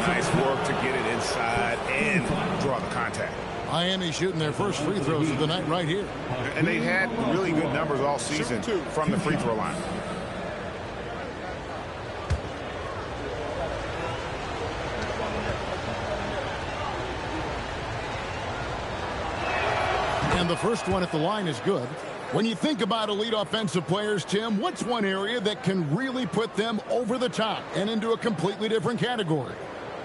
Nice work to get it inside and draw the contact. Miami shooting their first free throws of the night right here. And they've had really good numbers all season from the free throw line. And the first one at the line is good. When you think about elite offensive players, Tim, what's one area that can really put them over the top and into a completely different category?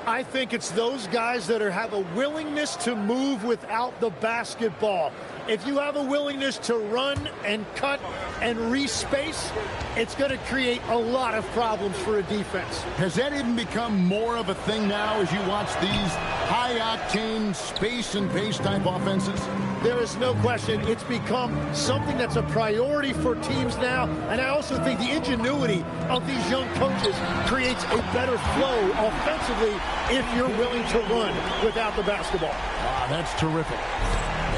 I think it's those guys that have a willingness to move without the basketball. If you have a willingness to run and cut and respace, it's going to create a lot of problems for a defense. Has that even become more of a thing now as you watch these high-octane space and pace type offenses? There is no question. It's become something that's a priority for teams now. And I also think the ingenuity of these young coaches creates a better flow offensively if you're willing to run without the basketball. That's terrific.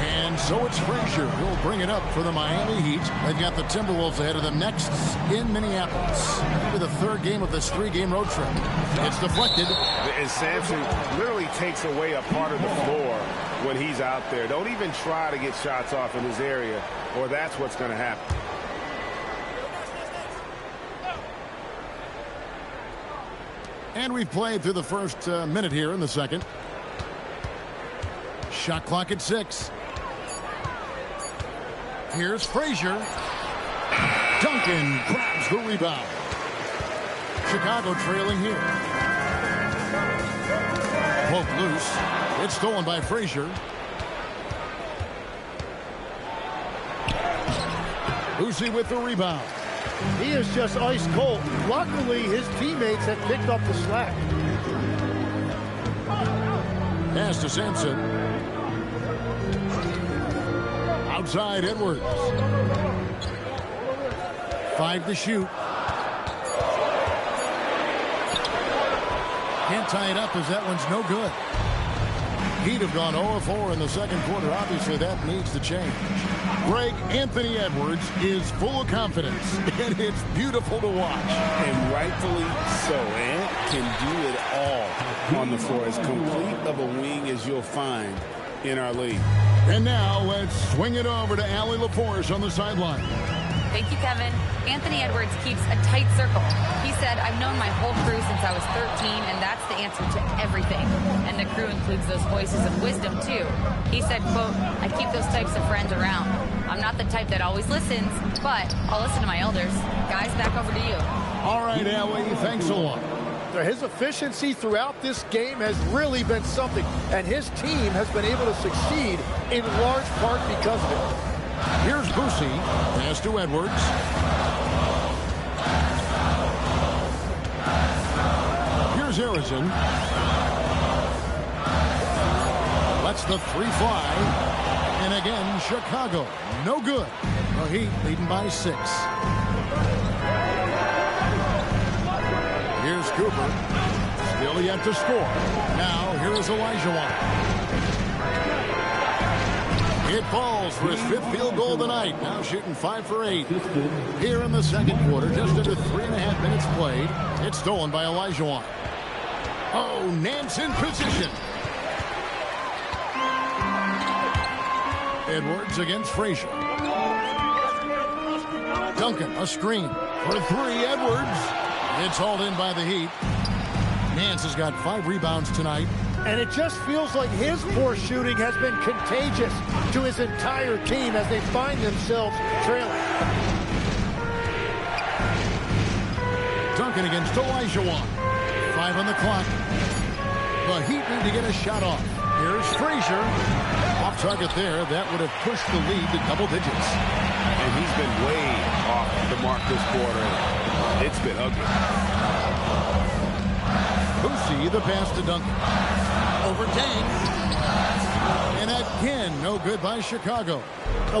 And so it's Frazier who'll bring it up for the Miami Heat. They've got the Timberwolves ahead of them next in Minneapolis. With the third game of this 3-game road trip. It's deflected. And Sampson literally takes away a part of the floor when he's out there. Don't even try to get shots off in his area, or that's what's going to happen. And we've played through the first minute here in the second. Shot clock at 6. Here's Frazier. Duncan grabs the rebound. Chicago trailing here. Poke loose. It's stolen by Frazier. Lucy with the rebound. He is just ice cold. Luckily, his teammates have picked up the slack. Pass to Sampson. Outside Edwards. 5 to shoot. Can't tie it up as that one's no good. Heat have gone 0-4 in the second quarter. Obviously, that needs to change. Greg, Anthony Edwards is full of confidence, and it's beautiful to watch. And rightfully so. Ant can do it all on the floor. As complete of a wing as you'll find in our league. And now let's swing it over to Allie LaForce on the sideline. Thank you, Kevin. Anthony Edwards keeps a tight circle. He said, I've known my whole crew since I was 13, and that's the answer to everything. And the crew includes those voices of wisdom, too. He said, quote, I keep those types of friends around. I'm not the type that always listens, but I'll listen to my elders. Guys, back over to you. All right, Allie, thanks a lot. His efficiency throughout this game has really been something, and his team has been able to succeed in large part because of it. Here's Boosie. Pass to Edwards. Here's Harrison. Lets the 3 fly. And again, Chicago. No good. The Heat leading by 6. Here's Cooper. Still yet to score. Now, here is Elijah. It falls for his 5th field goal of the night. Now shooting 5 for 8. Here in the second quarter, just under 3.5 minutes played. It's stolen by Elijah. Oh, Nance in position. Edwards against Frazier. Duncan, a screen for three. Edwards. It's hauled in by the Heat. Nance has got 5 rebounds tonight. And it just feels like his poor shooting has been contagious to his entire team as they find themselves trailing. Duncan against Olajuwon. 5 on the clock. The Heat need to get a shot off. Here's Frazier. Off target there. That would have pushed the lead to double digits. And he's been way off the mark this quarter. It's been ugly. Boosie, the pass to Duncan. Over Dang. And again, no good by Chicago.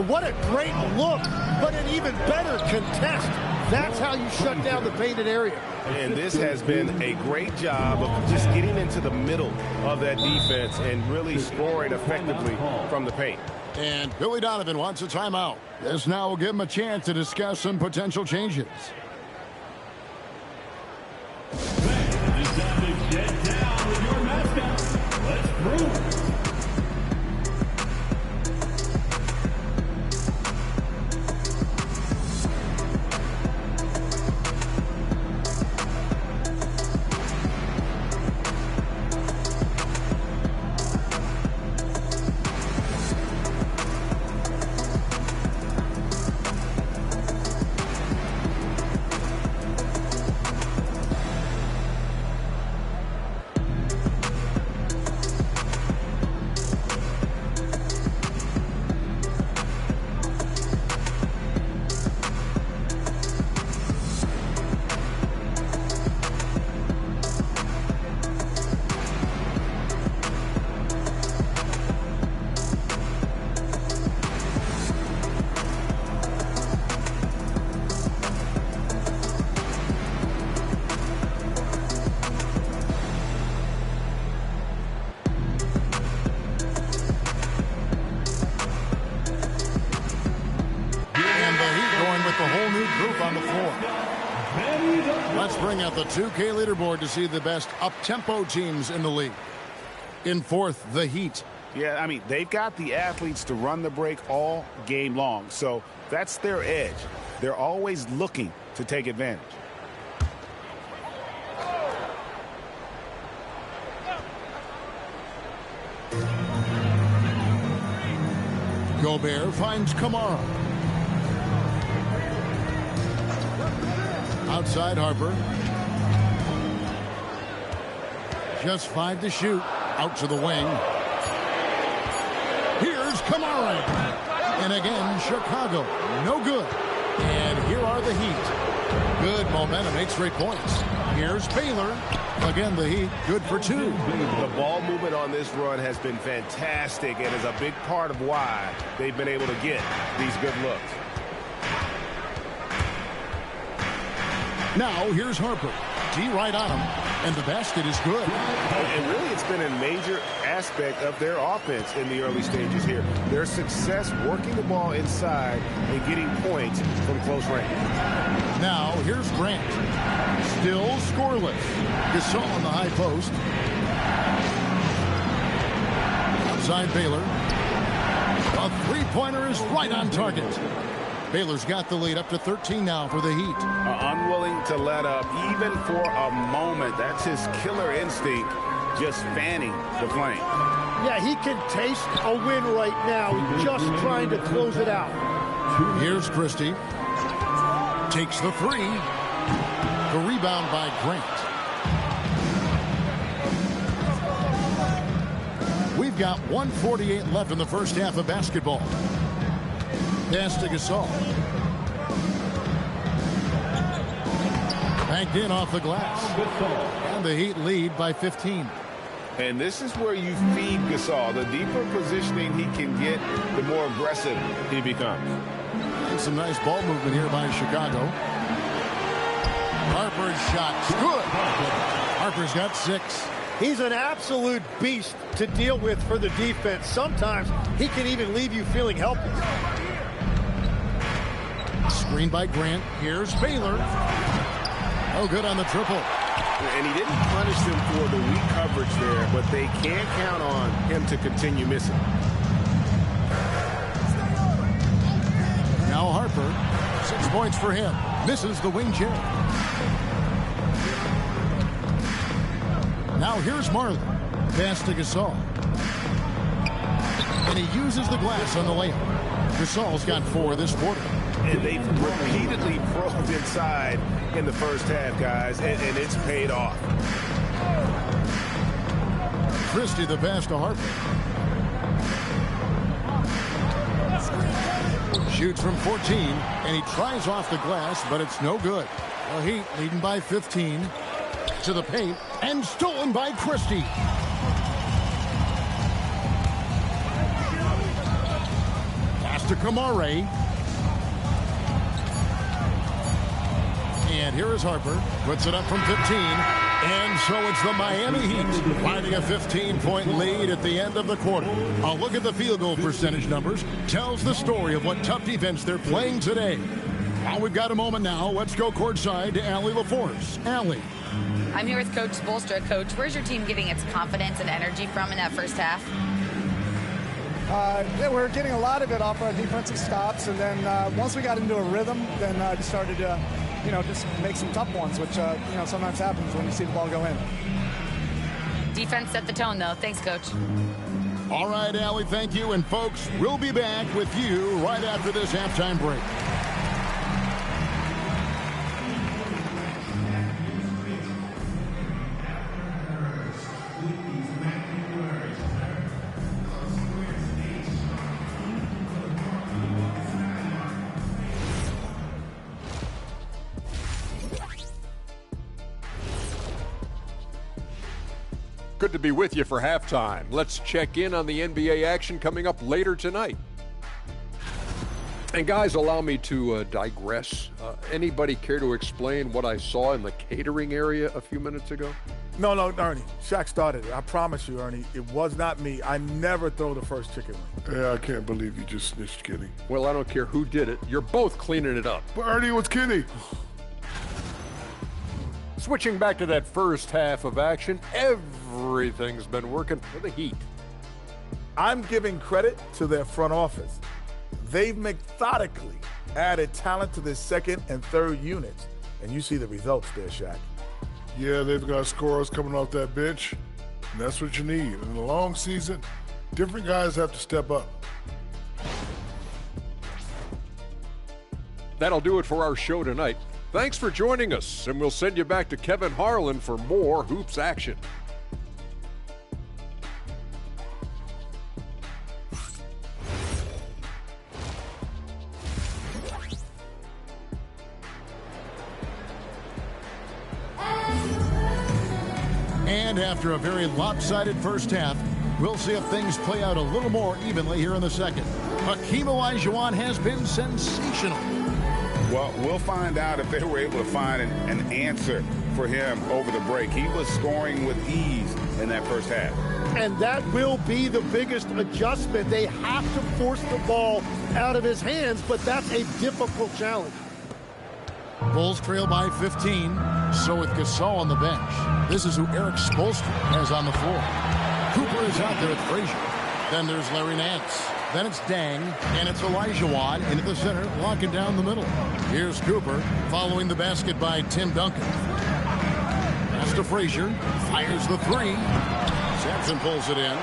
What a great look, but an even better contest. That's how you shut down the painted area. And this has been a great job of just getting into the middle of that defense and really scoring effectively from the paint. And Billy Donovan wants a timeout. This now will give him a chance to discuss some potential changes. It's time to get down with your mascot. Let's prove. Let's bring out the 2K leaderboard to see the best up-tempo teams in the league. In fourth, the Heat. Yeah, I mean, they've got the athletes to run the break all game long. So that's their edge. They're always looking to take advantage. Gobert finds Kamara. Outside Harper. Just 5 to shoot. Out to the wing. Here's Kamara. And again, Chicago. No good. And here are the Heat. Good momentum, 8 straight points. Here's Baylor. Again, the Heat, good for 2. The ball movement on this run has been fantastic and is a big part of why they've been able to get these good looks. Now, here's Harper. D right on him, and the basket is good. And really, it's been a major aspect of their offense in the early stages here. Their success working the ball inside and getting points from close range. Now, here's Grant. Still scoreless. Gasol on the high post. Outside Baylor. A three-pointer is right on target. Baylor's got the lead up to 13 now for the Heat. Unwilling to let up even for a moment. That's his killer instinct, just fanning the flame. Yeah, he can taste a win right now, just trying to close it out. Here's Christie. Takes the 3. The rebound by Grant. We've got 1:48 left in the first half of basketball. Pass to Gasol. Banked in off the glass. And the Heat lead by 15. And this is where you feed Gasol. The deeper positioning he can get, the more aggressive he becomes. And some nice ball movement here by Chicago. Harper's shot's good. Harper's got 6. He's an absolute beast to deal with for the defense. Sometimes he can even leave you feeling helpless. Screen by Grant. Here's Baylor. Oh, good on the triple. And he didn't punish them for the weak coverage there, but they can't count on him to continue missing. Now Harper. 6 points for him. Misses the wing chair. Now here's Marley. Pass to Gasol. And he uses the glass on the layup. Gasol's got 4 this quarter. And they've repeatedly probed inside in the first half, guys, and it's paid off. Christie the pass to Harper. Shoots from 14, and he tries off the glass, but it's no good. The Heat leading by 15 to the paint, and stolen by Christie. Pass to Kamare. And here is Harper. Puts it up from 15. And so it's the Miami Heat finding a 15-point lead at the end of the quarter. A look at the field goal percentage numbers tells the story of what tough defense they're playing today. Well, we've got a moment now. Let's go courtside to Allie LaForce. Allie. I'm here with Coach Spoelstra. Coach, where's your team getting its confidence and energy from in that first half? Yeah, we're getting a lot of it off our defensive stops, and then once we got into a rhythm, then just started to, just make some tough ones, which, sometimes happens when you see the ball go in. Defense set the tone, though. Thanks, Coach. All right, Allie, thank you. And, folks, we'll be back with you right after this halftime break. Good to be with you for halftime. Let's check in on the NBA action coming up later tonight. And guys, allow me to digress. Anybody care to explain what I saw in the catering area a few minutes ago? No, Ernie. Shaq started it. I promise you, Ernie, it was not me. I never throw the first chicken wing. Yeah, I can't believe you just snitched Kenny. Well, I don't care who did it. You're both cleaning it up. But Ernie, it was Kenny. Switching back to that first half of action, everything's been working for the Heat. I'm giving credit to their front office. They've methodically added talent to their second and third units, and you see the results there, Shaq. Yeah, they've got scorers coming off that bench, and that's what you need. In a long season, different guys have to step up. That'll do it for our show tonight. Thanks for joining us, and we'll send you back to Kevin Harlan for more Hoops action. And after a very lopsided first half, we'll see if things play out a little more evenly here in the second. Hakeem Olajuwon has been sensational. Well, we'll find out if they were able to find an answer for him over the break. He was scoring with ease in that first half. And that will be the biggest adjustment. They have to force the ball out of his hands, but that's a difficult challenge. Bulls trail by 15. So with Gasol on the bench, this is who Eric Spoelstra has on the floor. Cooper is out there with Frazier. Then there's Larry Nance. Then it's Dang, and it's Olajuwon into the center, locking down the middle. Here's Cooper, following the basket by Tim Duncan. Pass to Frazier, fires the three. Sampson pulls it in.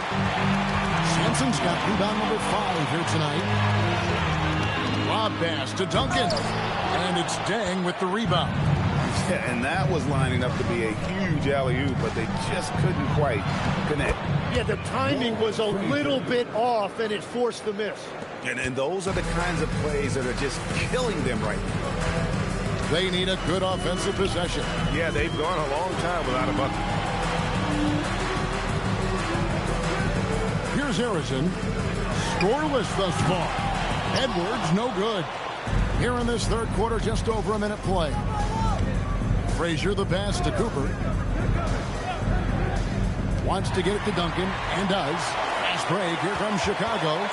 Sampson's got rebound number 5 here tonight. Lob pass to Duncan, and it's Dang with the rebound. Yeah, and that was lining up to be a huge alley-oop, but they just couldn't quite connect. Yeah, the timing was a little bit off, and it forced the miss. And those are the kinds of plays that are just killing them right now. They need a good offensive possession. Yeah, they've gone a long time without a bucket. Here's Harrison. Scoreless thus far. Edwards, no good. Here in this third quarter, just over a minute play. Frazier, the pass to Cooper. Wants to get it to Duncan, and does. Fast break, here comes Chicago.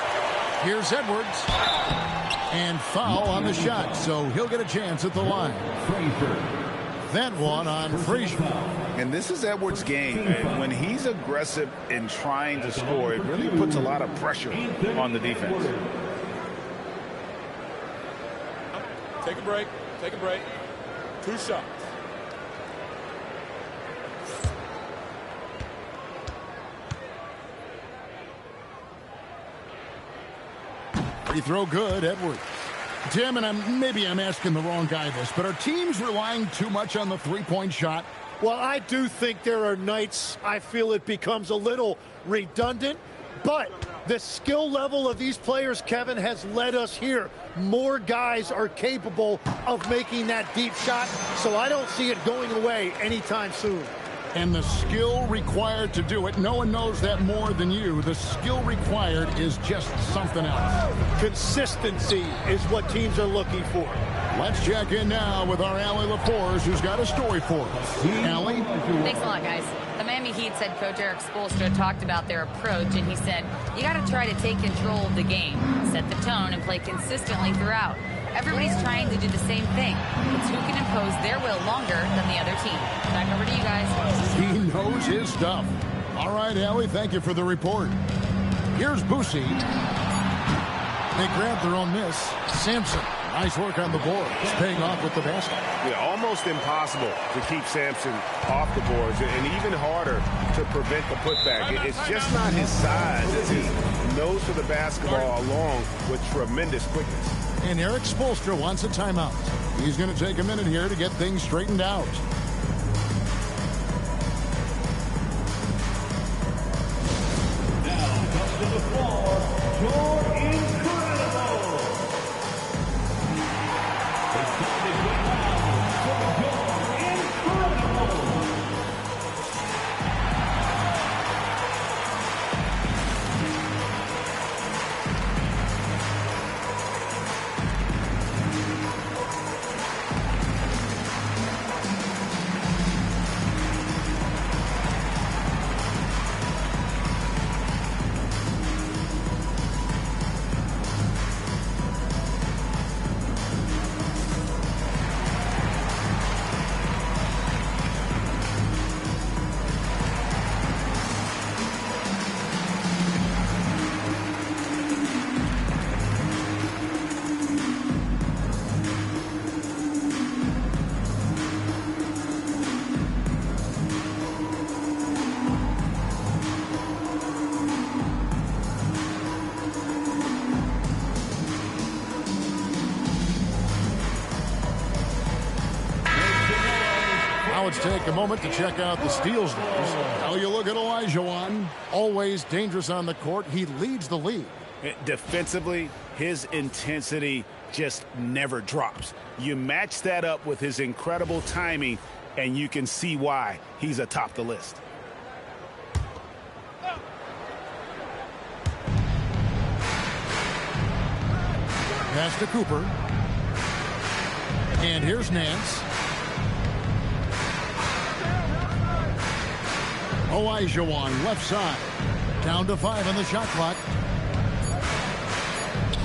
Here's Edwards. And foul on the shot, so he'll get a chance at the line. That one on Frazier. And this is Edwards' game, and when he's aggressive in trying to score, it really puts a lot of pressure on the defense. Take a break. Take a break. 2 shots. Free throw good, Edwards. Tim, and maybe I'm asking the wrong guy this, but are teams relying too much on the three-point shot? Well, I do think there are nights I feel it becomes a little redundant, but the skill level of these players, Kevin, has led us here. More guys are capable of making that deep shot, so I don't see it going away anytime soon. And the skill required to do it, no one knows that more than you. The skill required is just something else. Consistency is what teams are looking for. Let's check in now with our Allie LaForce, who's got a story for us. Allie? Thanks a lot, guys. The Miami Heat's head coach Eric Spoelstra talked about their approach, and he said, you got to try to take control of the game, set the tone, and play consistently throughout. Everybody's trying to do the same thing. It's who can impose their will longer than the other team. Back over to you guys. He knows his stuff. All right, Allie, thank you for the report. Here's Boosie. They grabbed their own miss. Sampson, nice work on the board. It's paying off with the basket. Yeah, almost impossible to keep Sampson off the boards, and even harder to prevent the putback. It's just not his size as he nose to the basketball along with tremendous quickness. And Eric Spoelstra wants a timeout. He's going to take a minute here to get things straightened out. Now comes to the floor, your incredible. They started with now for your incredible. Let's take a moment to check out the steals numbers. How you look at Olajuwon. Always dangerous on the court. He leads the league. Defensively, his intensity just never drops. You match that up with his incredible timing, and you can see why he's atop the list. Pass to Cooper. And here's Nance. Olajuwon, left side. Down to 5 on the shot clock.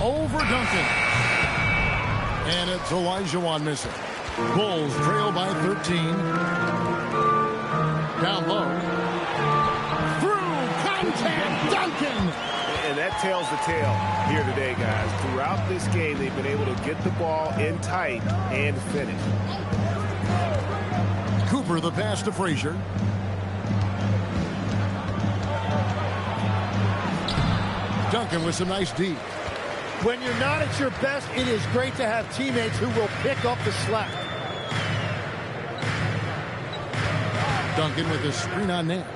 Over Duncan. And it's Olajuwon missing. Bulls trail by 13. Down low. Through contact, Duncan. And that tells the tale here today, guys. Throughout this game, they've been able to get the ball in tight and finish. Cooper, the pass to Frazier. Duncan with some nice D. When you're not at your best, it is great to have teammates who will pick up the slack. Duncan with a screen on Nance.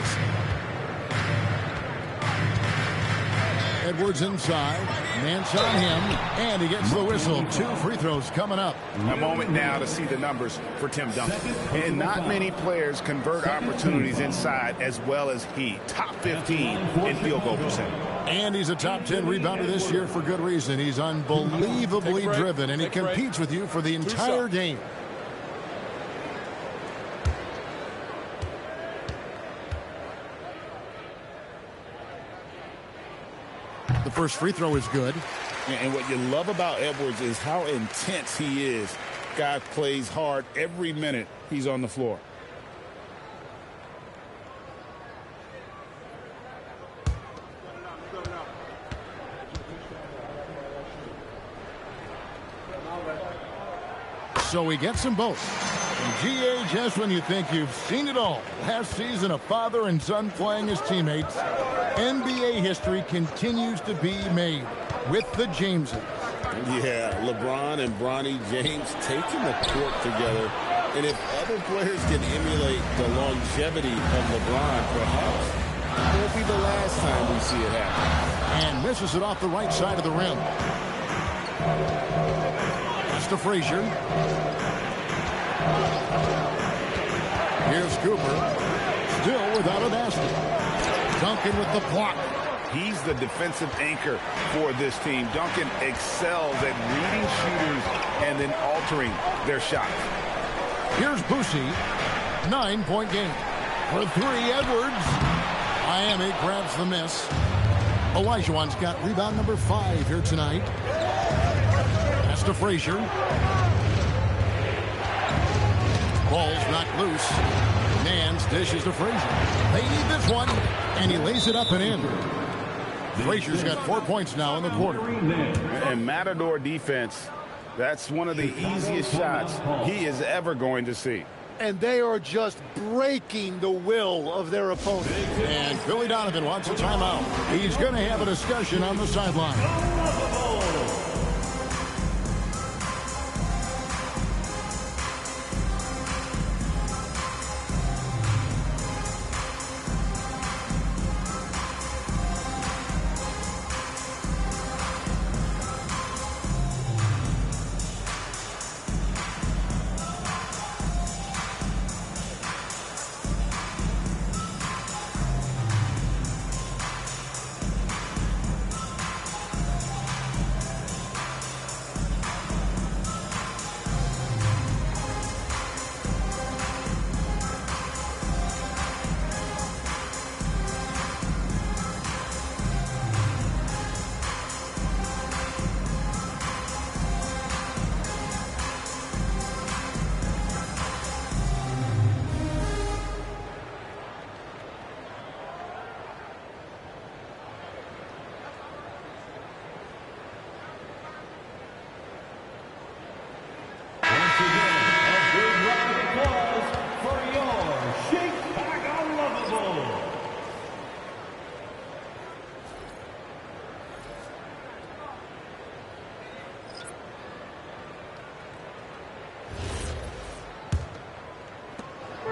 Edwards inside. Nance on him. And he gets the whistle. 2 free throws coming up. A moment now to see the numbers for Tim Duncan. And not many players convert opportunities inside as well as he. Top 15 in field goal percentage. And he's a top 10 rebounder this year for good reason. He's unbelievably driven, and he competes with you for the entire game. The first free throw is good. And what you love about Edwards is how intense he is. Guy plays hard every minute he's on the floor. So he gets them both. And just when you think you've seen it all. Last season, a father and son playing as teammates. NBA history continues to be made with the Jameses. Yeah, LeBron and Bronny James taking the court together. And if other players can emulate the longevity of LeBron, perhaps it won't be the last time we see it happen. And misses it off the right side of the rim. That's to Frazier. Here's Cooper. Still without a basket. Duncan with the block. He's the defensive anchor for this team. Duncan excels at reading shooters and then altering their shots. Here's Boosie. 9-point game. For 3, Edwards. Miami grabs the miss. Olajuwon's got rebound number 5 here tonight. That's to Frazier. Ball's knocked loose. Nance dishes to Frazier. They need this one. And he lays it up and in. Frazier's got 4 points now in the quarter. And Matador defense, that's one of the easiest shots he is ever going to see. And they are just breaking the will of their opponent. And Billy Donovan wants a timeout. He's going to have a discussion on the sideline.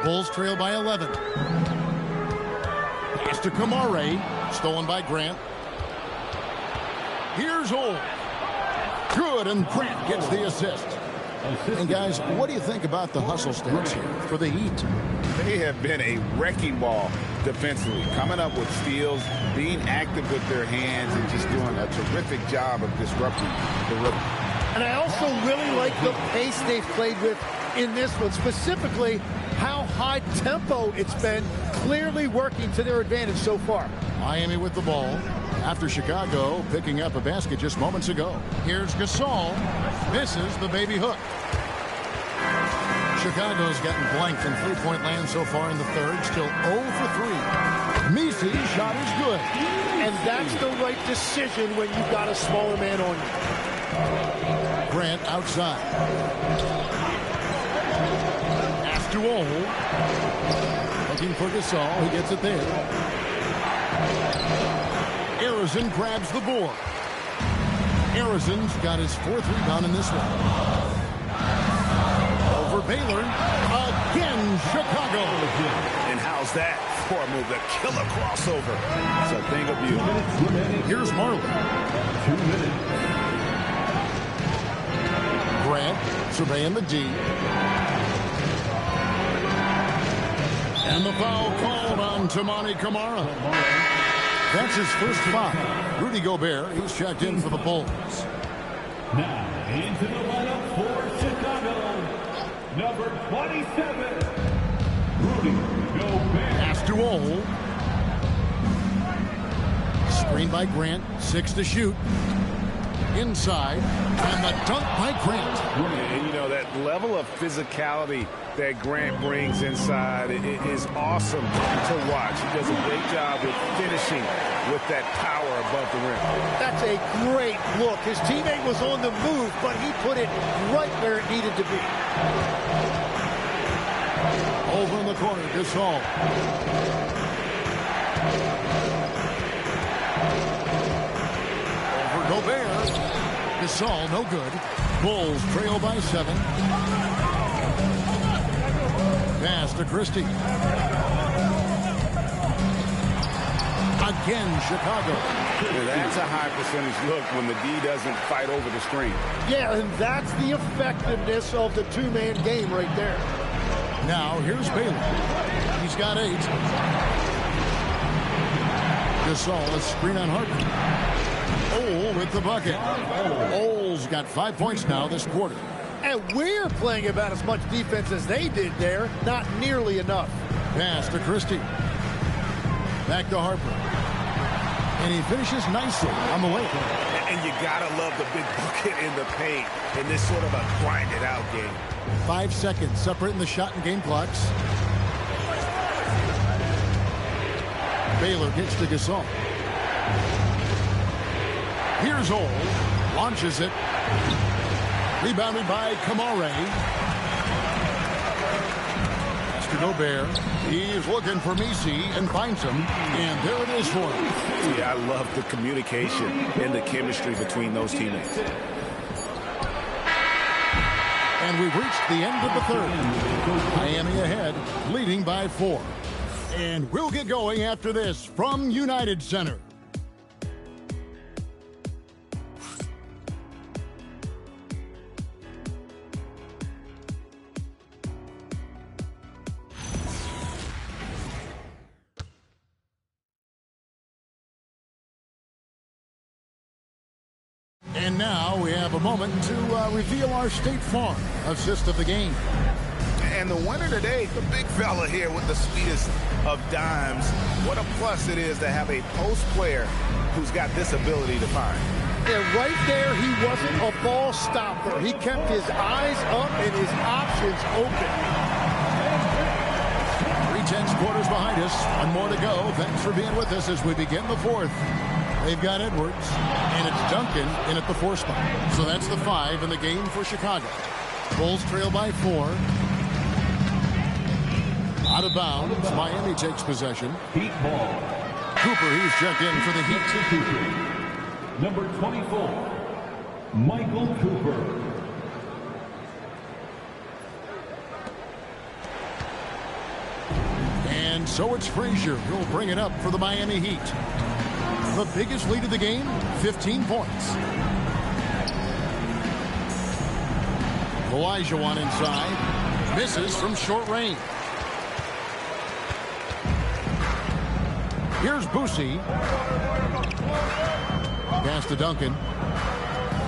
Bulls trail by 11. Pass to Kamare. Stolen by Grant. Here's Old. Good, and Grant gets the assist. And guys, what do you think about the hustle stats here for the Heat? They have been a wrecking ball defensively, coming up with steals, being active with their hands, and just doing a terrific job of disrupting the rhythm. And I also really like the pace they've played with in this one, specifically how high tempo it's been, clearly working to their advantage so far. Miami with the ball after Chicago picking up a basket just moments ago. Here's Gasol. Misses the baby hook. Chicago's gotten blanked from three-point land so far in the third. Still 0 for 3. Misi's shot is good. And that's the right decision when you've got a smaller man on you. Grant outside. Pass to Old. Looking for Gasol. He gets it there. Arizon grabs the board. Arizon's got his 4th rebound in this one. Over Baylor. Again, Chicago. And how's that for a move? The killer crossover. It's a thing of beauty. Here's Marley. 2 minutes. Grant surveying the D. And the foul called on Tamani Kamara. That's his first foul. Rudy Gobert, he's checked in for the Bulls. Now into the lineup for Chicago, number 27, Rudy Gobert. Pass to Old. Screen by Grant, 6 to shoot. Inside, and the dunk by Grant. And you know, that level of physicality that Grant brings inside is awesome to watch. He does a great job with finishing with that power above the rim. That's a great look. His teammate was on the move, but he put it right where it needed to be. Over in the corner, Gasol. Over Gobert. Gasol, no good. Bulls trail by 7. Pass to Christie. Again, Chicago. Well, that's a high percentage look when the D doesn't fight over the screen. Yeah, and that's the effectiveness of the two-man game right there. Now, here's Baylor. He's got 8. Gasol, a screen on Harper. Ole with the bucket. Ole's got 5 points now this quarter. And we're playing about as much defense as they did there. Not nearly enough. Pass to Christie. Back to Harper. And he finishes nicely on the way. And you gotta love the big bucket in the paint in this sort of a grinded out game. 5 seconds separating the shot and game clocks. Baylor gets to Gasol. Here's Ole. Launches it. Rebounded by Kamare. Pass to Gobert. He's looking for Messi and finds him. And there it is for him. Yeah, I love the communication and the chemistry between those teammates. And we've reached the end of the third. Miami ahead, leading by 4. And we'll get going after this from United Center. And now we have a moment to reveal our State Farm assist of the game. And the winner today, the big fella here with the sweetest of dimes. What a plus it is to have a post player who's got this ability to find. And right there, he wasn't a ball stopper. He kept his eyes up and his options open. 3/10 quarters behind us. One more to go. Thanks for being with us as we begin the fourth. They've got Edwards, and it's Duncan in at the 4 spot. So that's the 5 in the game for Chicago. Bulls trail by 4. Out of bounds, Miami takes possession. Heat ball. Cooper, he's checked in for the Heat. Number 24, Michael Cooper. And so it's Frazier who'll bring it up for the Miami Heat. The biggest lead of the game, 15 points. Olajuwon inside. Misses from short range. Here's Boosie. Pass to Duncan.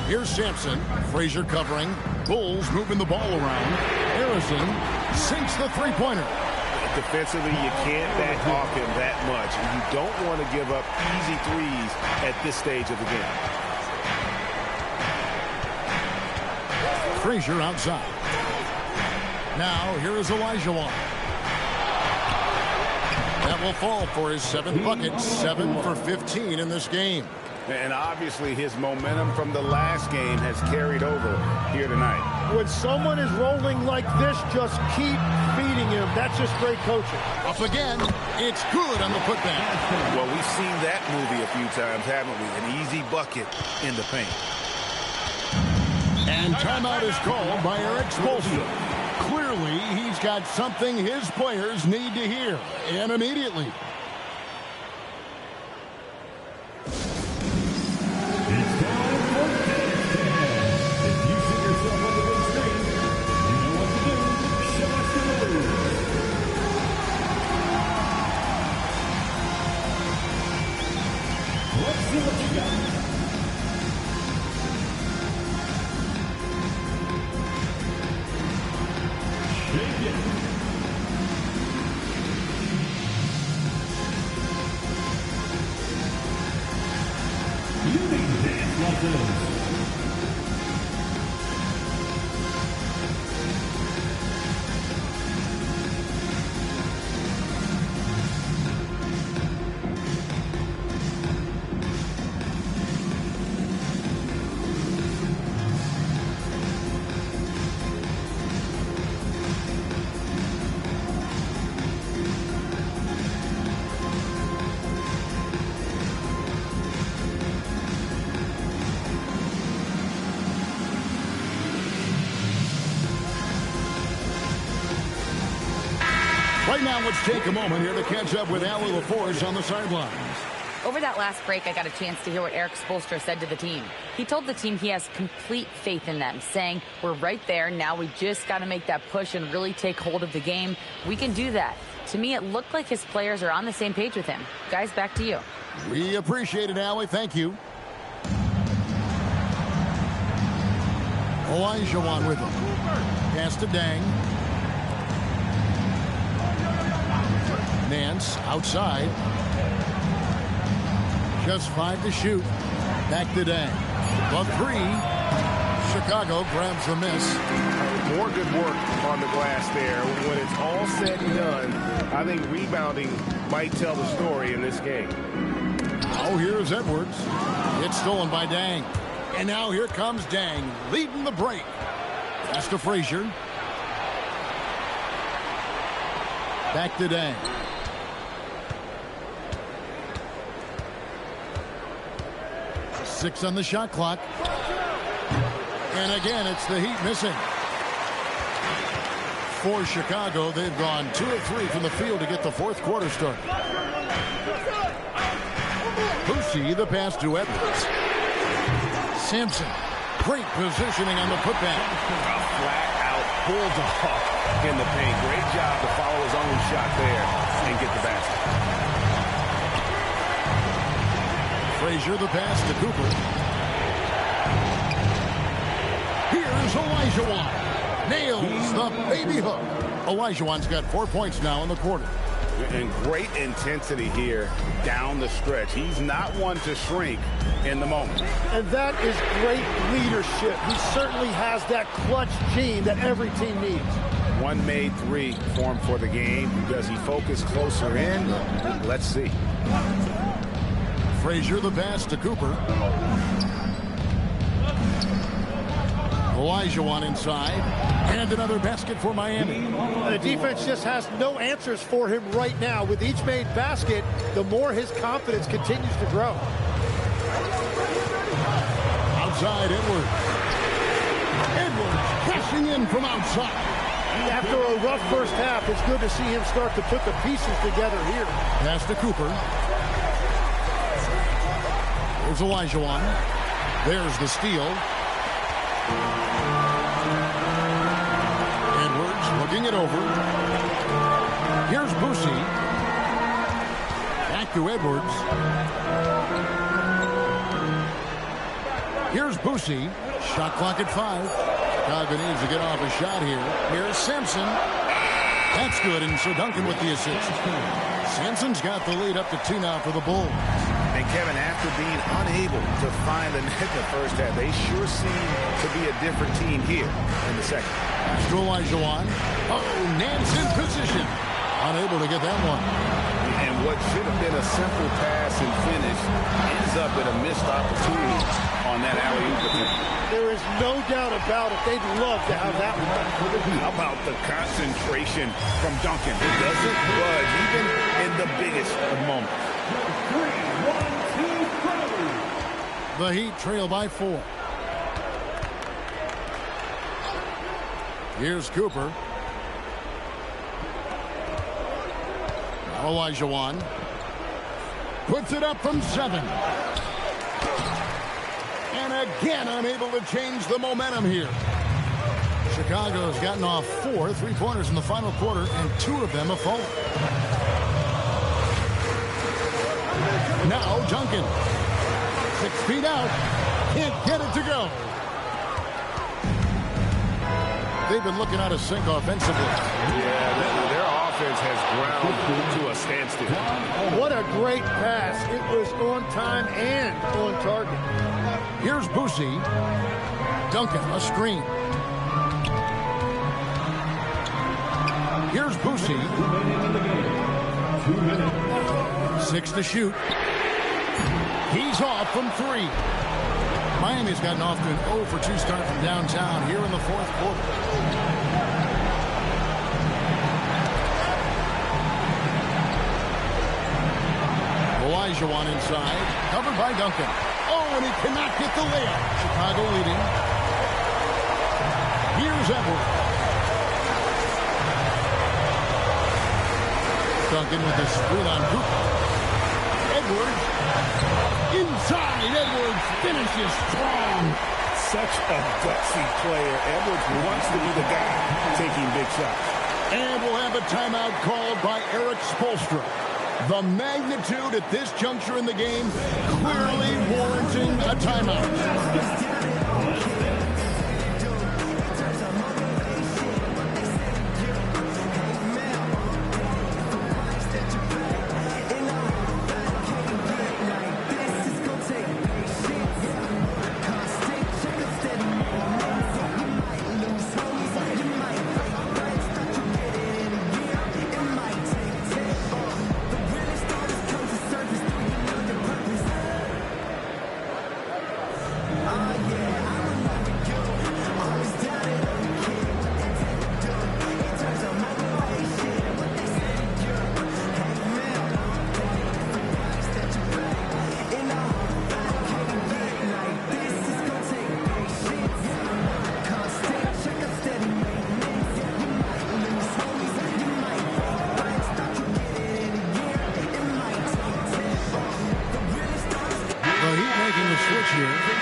Here's Sampson. Frazier covering. Bulls moving the ball around. Harrison sinks the three-pointer. Defensively, you can't back off him that much. And you don't want to give up easy threes at this stage of the game. Frazier outside. Now, here is Olajuwon. That will fall for his 7th bucket. 7 for 15 in this game. And obviously, his momentum from the last game has carried over here tonight. When someone is rolling like this, just keep feeding him. That's just great coaching. Up again. It's good on the putback. Well, we've seen that movie a few times, haven't we? An easy bucket in the paint. And timeout is called by Eric Spoelstra. Clearly, he's got something his players need to hear, and immediately. Right now, let's take a moment here to catch up with Allie LaForce on the sidelines. Over that last break, I got a chance to hear what Eric Spoelstra said to the team. He told the team he has complete faith in them, saying, we're right there. Now we just got to make that push and really take hold of the game. We can do that. To me, it looked like his players are on the same page with him. Guys, back to you. We appreciate it, Allie. Thank you. Olajuwon with him. Pass to Dang. Nance outside. Just 5 to shoot. Back to Dang. The 3. Chicago grabs the miss. More good work on the glass there. When it's all said and done, I think rebounding might tell the story in this game. Now here's Edwards. It's stolen by Dang. And now here comes Dang, leading the break. Pass to Frazier. Back to Dang. Six on the shot clock. And again, it's the Heat missing. For Chicago, they've gone 2 of 3 from the field to get the fourth quarter started. Boosie, the pass to Edwards. Sampson, great positioning on the putback. A flat-out bulldog in the paint. Great job to follow his own shot there and get the basket. Frazier, the pass to Cooper. Here's Olajuwon. Nails the baby hook. Olajuwon's got 4 points now in the quarter. And great intensity here down the stretch. He's not one to shrink in the moment. And that is great leadership. He certainly has that clutch gene that every team needs. One made 3 for him for the game. Does he focus closer in? Let's see. Frazier, the pass to Cooper. Olajuwon inside. And another basket for Miami. The defense just has no answers for him right now. With each made basket, the more his confidence continues to grow. Outside, Edwards. Edwards crashing in from outside. After a rough first half, it's good to see him start to put the pieces together here. Pass to Cooper. There's Olajuwon. There's the steal. Edwards looking it over. Here's Boosie. Back to Edwards. Here's Boosie. Shot clock at 5. Chicago needs to get off a shot here. Here's Simpson. That's good, and so Duncan with the assist. Simpson's got the lead up to 2 now for the Bulls. And Kevin, after being unable to find the net in the first half, they sure seem to be a different team here in the second. Astro Olajuwon. Oh, Nance in position. Unable to get that one. And what should have been a simple pass and finish ends up with a missed opportunity on that alley-oop attempt. There is no doubt about it. They'd love to have that one. How about the concentration from Duncan? He doesn't budge even in the biggest of moments. The Heat trail by 4. Here's Cooper. Now Olajuwon puts it up from 7. And again unable to change the momentum here. Chicago's gotten off 4 3-pointers in the final quarter, and 2 of them have fallen. Now Duncan. 6 feet out. Can't get it to go. They've been looking out of sync offensively. Yeah, their offense has ground to a standstill. What a great pass. It was on time and on target. Here's Boosie. Duncan, a screen. Here's Boosie. 6 to shoot. He's off from 3. Miami's gotten off to an 0 for 2 start from downtown here in the fourth quarter. Olajuwon inside, covered by Duncan. Oh, and he cannot get the layup. Chicago leading. Here's Edwards. Duncan with the screen on Cooper. Edwards. Inside. Edwards finishes strong. Such a gutsy player. Edwards wants to be the guy taking big shots. And we'll have a timeout called by Eric Spoelstra. The magnitude at this juncture in the game clearly warranting a timeout.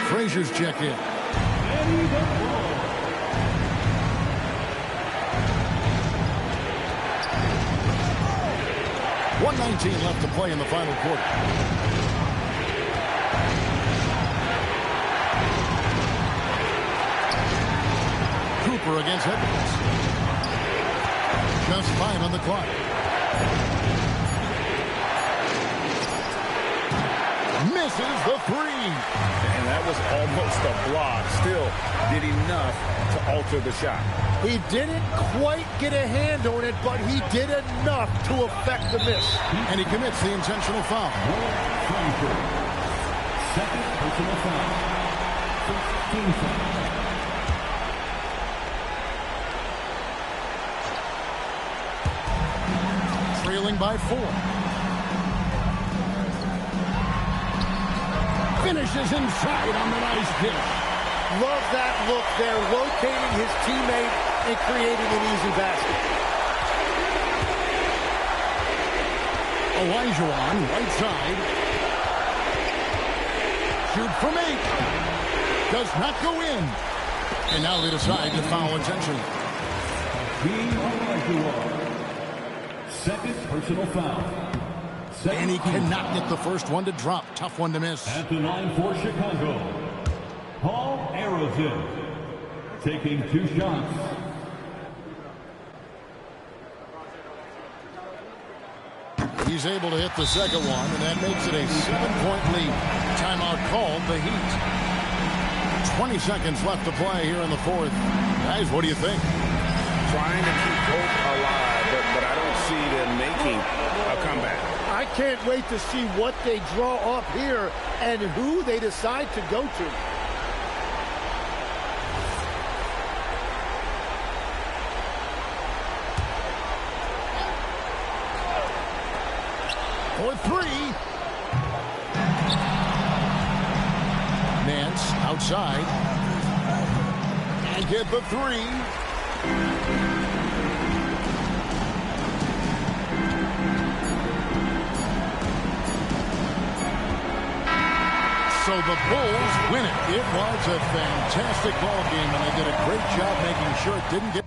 Frazier's check in. 1:19 left to play in the final quarter. Cooper against Edwards. Just 5 on the clock. Misses the three. And that was almost a block. Still did enough to alter the shot. He didn't quite get a hand on it, but he did enough to affect the miss. And he commits the intentional foul. Second personal foul. 16 seconds. Trailing by 4. Finishes inside on the nice dish. Love that look there, locating his teammate and creating an easy basket. Olajuwon, right side. Shoot from 8. Does not go in. And now they decide to foul intentionally. Second personal foul. And he cannot get the first one to drop. Tough one to miss. At the line for Chicago, Paul Arizin taking 2 shots. He's able to hit the second one, and that makes it a 7-point lead. Timeout called the Heat. 20 seconds left to play here in the fourth. Guys, what do you think? Trying to keep hope alive, but I don't see them making a comeback. I can't wait to see what they draw up here and who they decide to go to. For 3. Nance outside. And get the 3. So the Bulls win it. It was a fantastic ball game, and they did a great job making sure it didn't get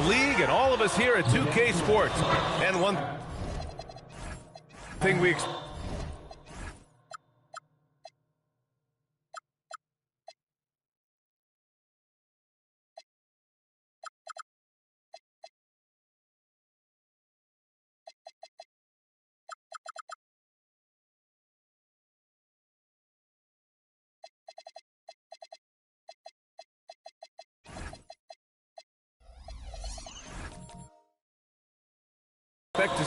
league and all of us here at 2K Sports. And one thing we expect to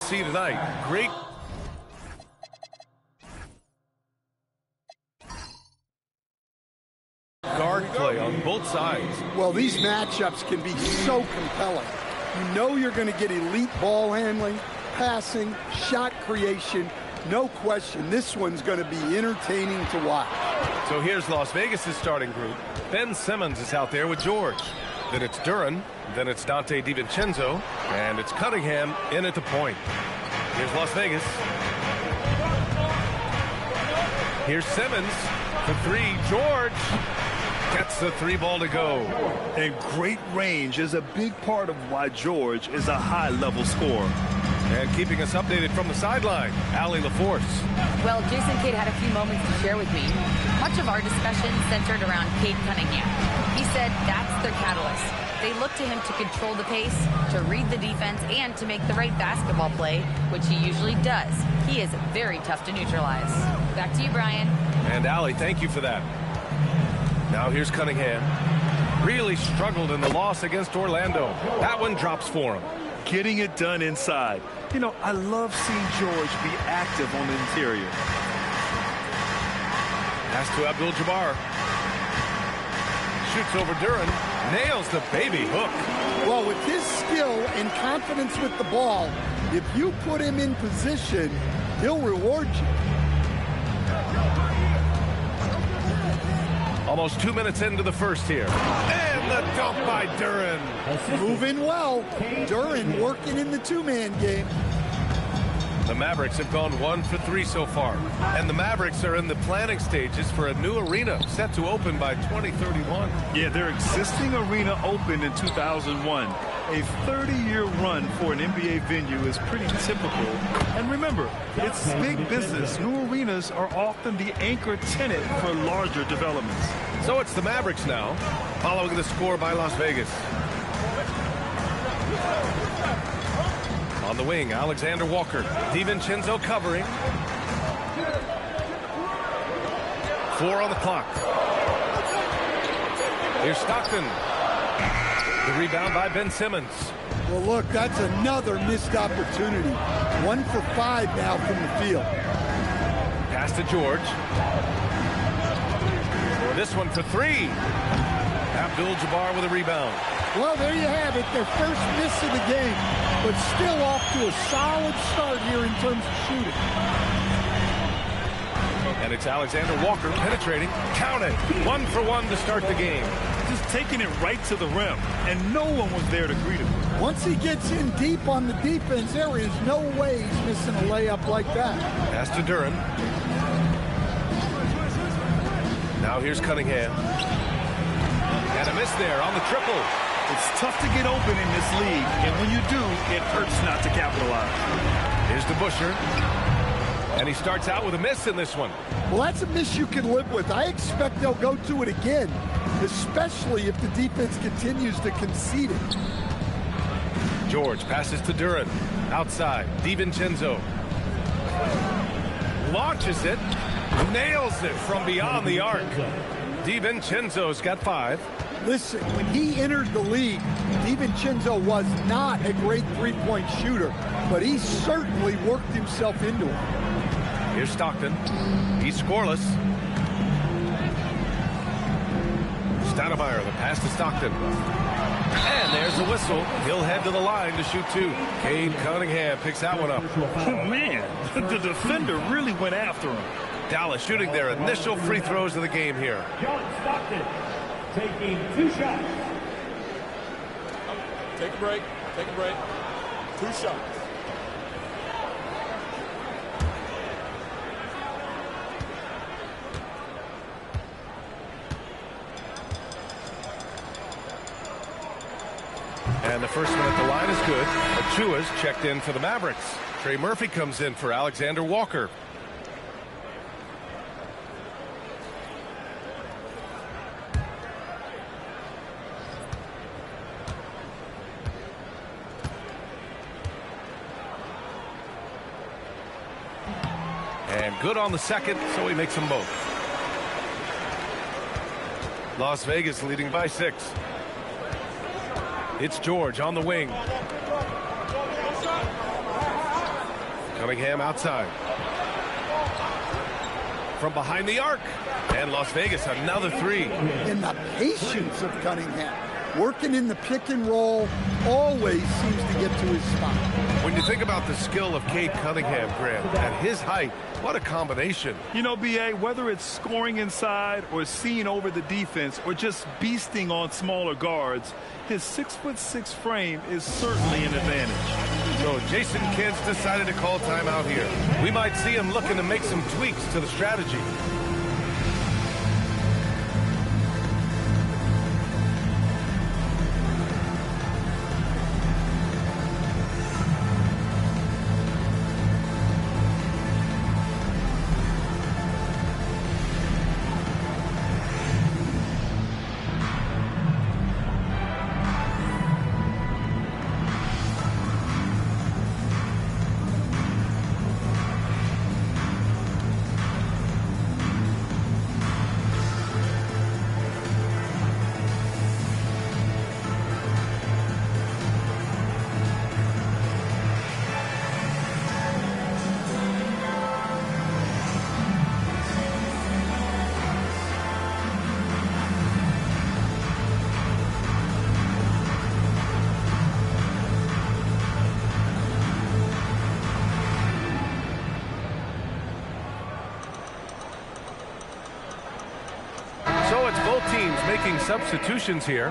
see tonight. Great guard play on both sides. Well, these matchups can be so compelling. You know you're going to get elite ball handling, passing, shot creation. No question, this one's going to be entertaining to watch. So here's Las Vegas' starting group. Ben Simmons is out there with George. Then it's Duran. Then it's Dante DiVincenzo. And it's Cunningham in at the point. Here's Las Vegas. Here's Simmons for three. George gets the three ball to go. And great range is a big part of why George is a high-level scorer. And keeping us updated from the sideline, Allie LaForce. Well, Jason Kidd had a few moments to share with me. Much of our discussion centered around Cade Cunningham. He said that's their catalyst. They look to him to control the pace, to read the defense, and to make the right basketball play, which he usually does. He is very tough to neutralize. Back to you, Brian. And Allie, thank you for that. Now here's Cunningham. Really struggled in the loss against Orlando. That one drops for him. Getting it done inside. You know, I love seeing George be active on the interior. Pass to Abdul-Jabbar. Shoots over Duran. Nails the baby hook. Well, with his skill and confidence with the ball, if you put him in position, he'll reward you. Almost 2 minutes into the first here. And the dunk by Duran. Moving well. Duran working in the two-man game. The Mavericks have gone 1 for 3 so far. And the Mavericks are in the planning stages for a new arena set to open by 2031. Yeah, their existing arena opened in 2001. A 30-year run for an NBA venue is pretty typical. And remember, it's big business. New arenas are often the anchor tenant for larger developments. So it's the Mavericks now, following the score by Las Vegas. On the wing, Alexander Walker. DiVincenzo covering. 4 on the clock. Here's Stockton. The rebound by Ben Simmons. Well, look, that's another missed opportunity. 1 for 5 now from the field. Pass to George. This one for 3. Abdul-Jabbar with a rebound. Well, there you have it, their first miss of the game, but still off to a solid start here in terms of shooting. And it's Alexander Walker penetrating. Count it. 1 for 1 to start the game. Just taking it right to the rim, and no one was there to greet him. Once he gets in deep on the defense, there is no way he's missing a layup like that. Pass to Duran. Now here's Cunningham. And a miss there on the triple. It's tough to get open in this league, and when you do, it hurts not to capitalize. Here's the Busher. And he starts out with a miss in this one. Well, that's a miss you can live with. I expect they'll go to it again, especially if the defense continues to concede it. George passes to Duran. Outside, DiVincenzo. Launches it. Nails it from beyond the arc. DiVincenzo's got 5. Listen, when he entered the league, DiVincenzo was not a great three-point shooter, but he certainly worked himself into it. Here's Stockton. He's scoreless. Stoudemire, the pass to Stockton. And there's the whistle. He'll head to the line to shoot 2. Cade Cunningham picks that one up. Oh, man, the defender really went after him. Dallas shooting their initial free throws of the game here. John Stockton taking 2 shots. Take a break. Take a break. 2 shots. And the first one at the line is good. Achua's checked in for the Mavericks. Trey Murphy comes in for Alexander Walker. And good on the second, so he makes them both. Las Vegas leading by 6. It's George on the wing. Cunningham outside. From behind the arc. And Las Vegas another 3. And the patience of Cunningham. Working in the pick and roll always seems to get to his spot. When you think about the skill of Cade Cunningham, Grant, at his height, what a combination. You know, B.A., whether it's scoring inside or seeing over the defense or just beasting on smaller guards, his 6'6" frame is certainly an advantage. So Jason Kidd's decided to call timeout here. We might see him looking to make some tweaks to the strategy. Making substitutions here.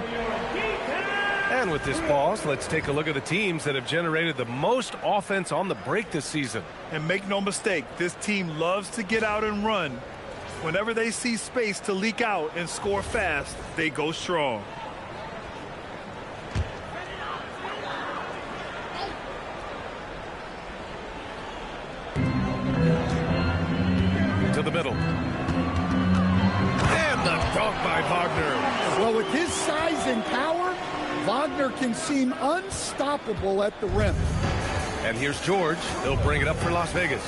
And with this pause, let's take a look at the teams that have generated the most offense on the break this season. And make no mistake, this team loves to get out and run. Whenever they see space to leak out and score fast, they go strong. To the middle. The dunk by Wagner. Well, with his size and power, Wagner can seem unstoppable at the rim. And here's George. He'll bring it up for Las Vegas.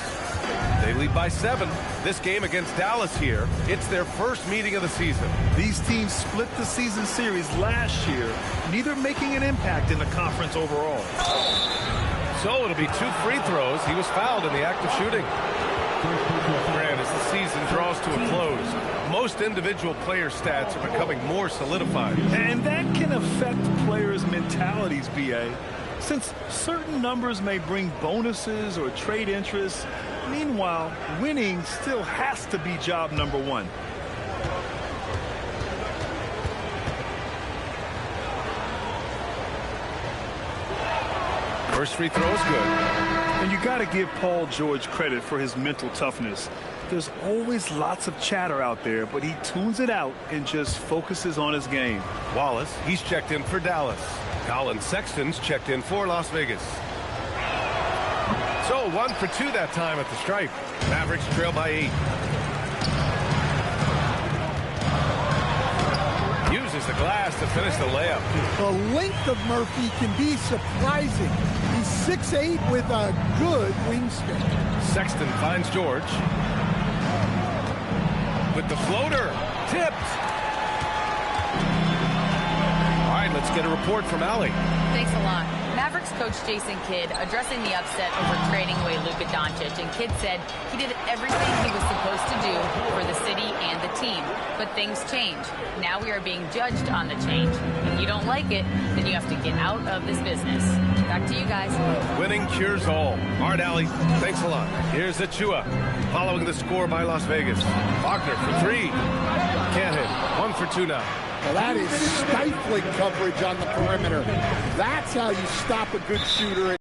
They lead by 7. This game against Dallas here, it's their first meeting of the season. These teams split the season series last year, neither making an impact in the conference overall. So it'll be 2 free throws. He was fouled in the act of shooting. Grant, as the season draws to a close, most individual player stats are becoming more solidified. And that can affect players' mentalities, B.A. Since certain numbers may bring bonuses or trade interests, meanwhile, winning still has to be job number 1. First free throw is good. And you got to give Paul George credit for his mental toughness. There's always lots of chatter out there, but he tunes it out and just focuses on his game. Wallace, he's checked in for Dallas. Colin Sexton's checked in for Las Vegas. So 1 for 2 that time at the stripe. Mavericks trail by 8. Uses the glass to finish the layup. The length of Murphy can be surprising. He's 6'8" with a good wingspan. Sexton finds George. With the floater. Tipped. All right, let's get a report from Allie. Thanks a lot. Mavericks coach Jason Kidd addressing the upset over trading away Luka Doncic, and Kidd said he did everything he was supposed to do for the city and the team. But things change. Now we are being judged on the change. If you don't like it, then you have to get out of this business. Back to you guys. Winning cures all. All right, Allie, thanks a lot. Here's Achua following the score by Las Vegas. Wagner for 3. Can't hit. 1 for 2 now. Well, that is stifling coverage on the perimeter. That's how you stop a good shooter.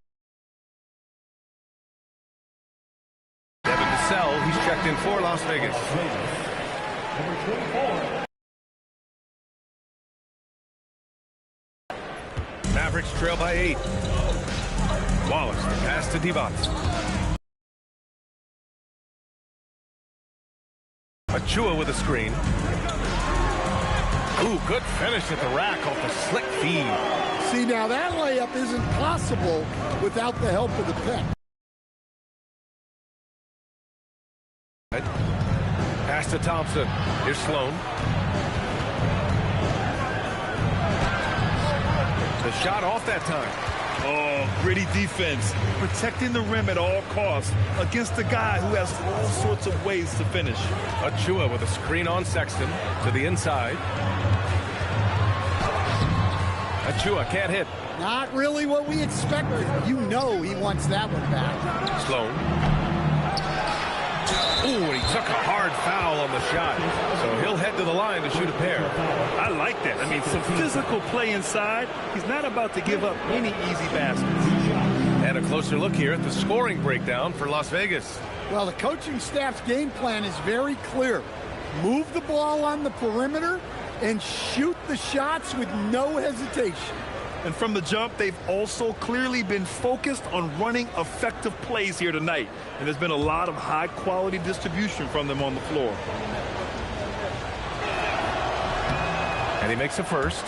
Devin Vassell, he's checked in for Las Vegas. Mavericks trail by 8. Wallace, the pass to Divac. Achua with a screen. Ooh, good finish at the rack off the slick feed. See, now that layup isn't possible without the help of the pick. Pass to Thompson. Here's Sloan. The shot off that time. Oh, gritty defense. Protecting the rim at all costs against a guy who has all sorts of ways to finish. Achua with a screen on Sexton to the inside. Achua can't hit. Not really what we expected. You know he wants that one back. Sloan. Ooh, and he took a hard foul on the shot. So he'll head to the line to shoot a pair. I like that. I mean, some physical play inside. He's not about to give up any easy baskets. And a closer look here at the scoring breakdown for Las Vegas. Well, the coaching staff's game plan is very clear. Move the ball on the perimeter and shoot the shots with no hesitation. And from the jump, they've also clearly been focused on running effective plays here tonight. And there's been a lot of high-quality distribution from them on the floor. And he makes a first.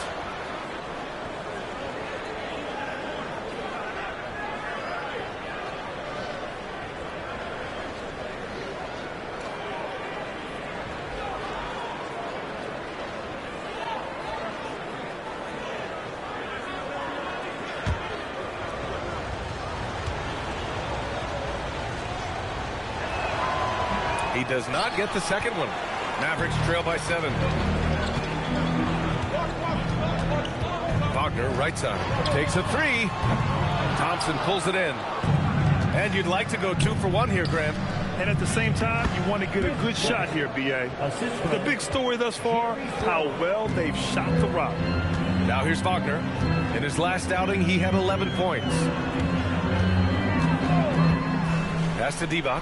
He does not get the second one. Mavericks trail by 7. Wagner, right side, takes a 3. Thompson pulls it in. And you'd like to go 2 for 1 here, Grant. And at the same time, you want to get a good shot here, B.A. The big story thus far, how well they've shot the rock. Now here's Wagner. In his last outing, he had 11 points. Pass to Divac.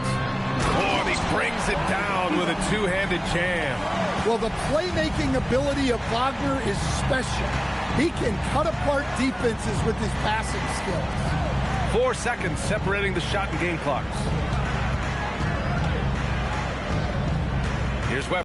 Oh, and he brings it down with a two-handed jam. Well, the playmaking ability of Wagner is special. He can cut apart defenses with his passing skills. 4 seconds separating the shot and game clocks. Here's Webb.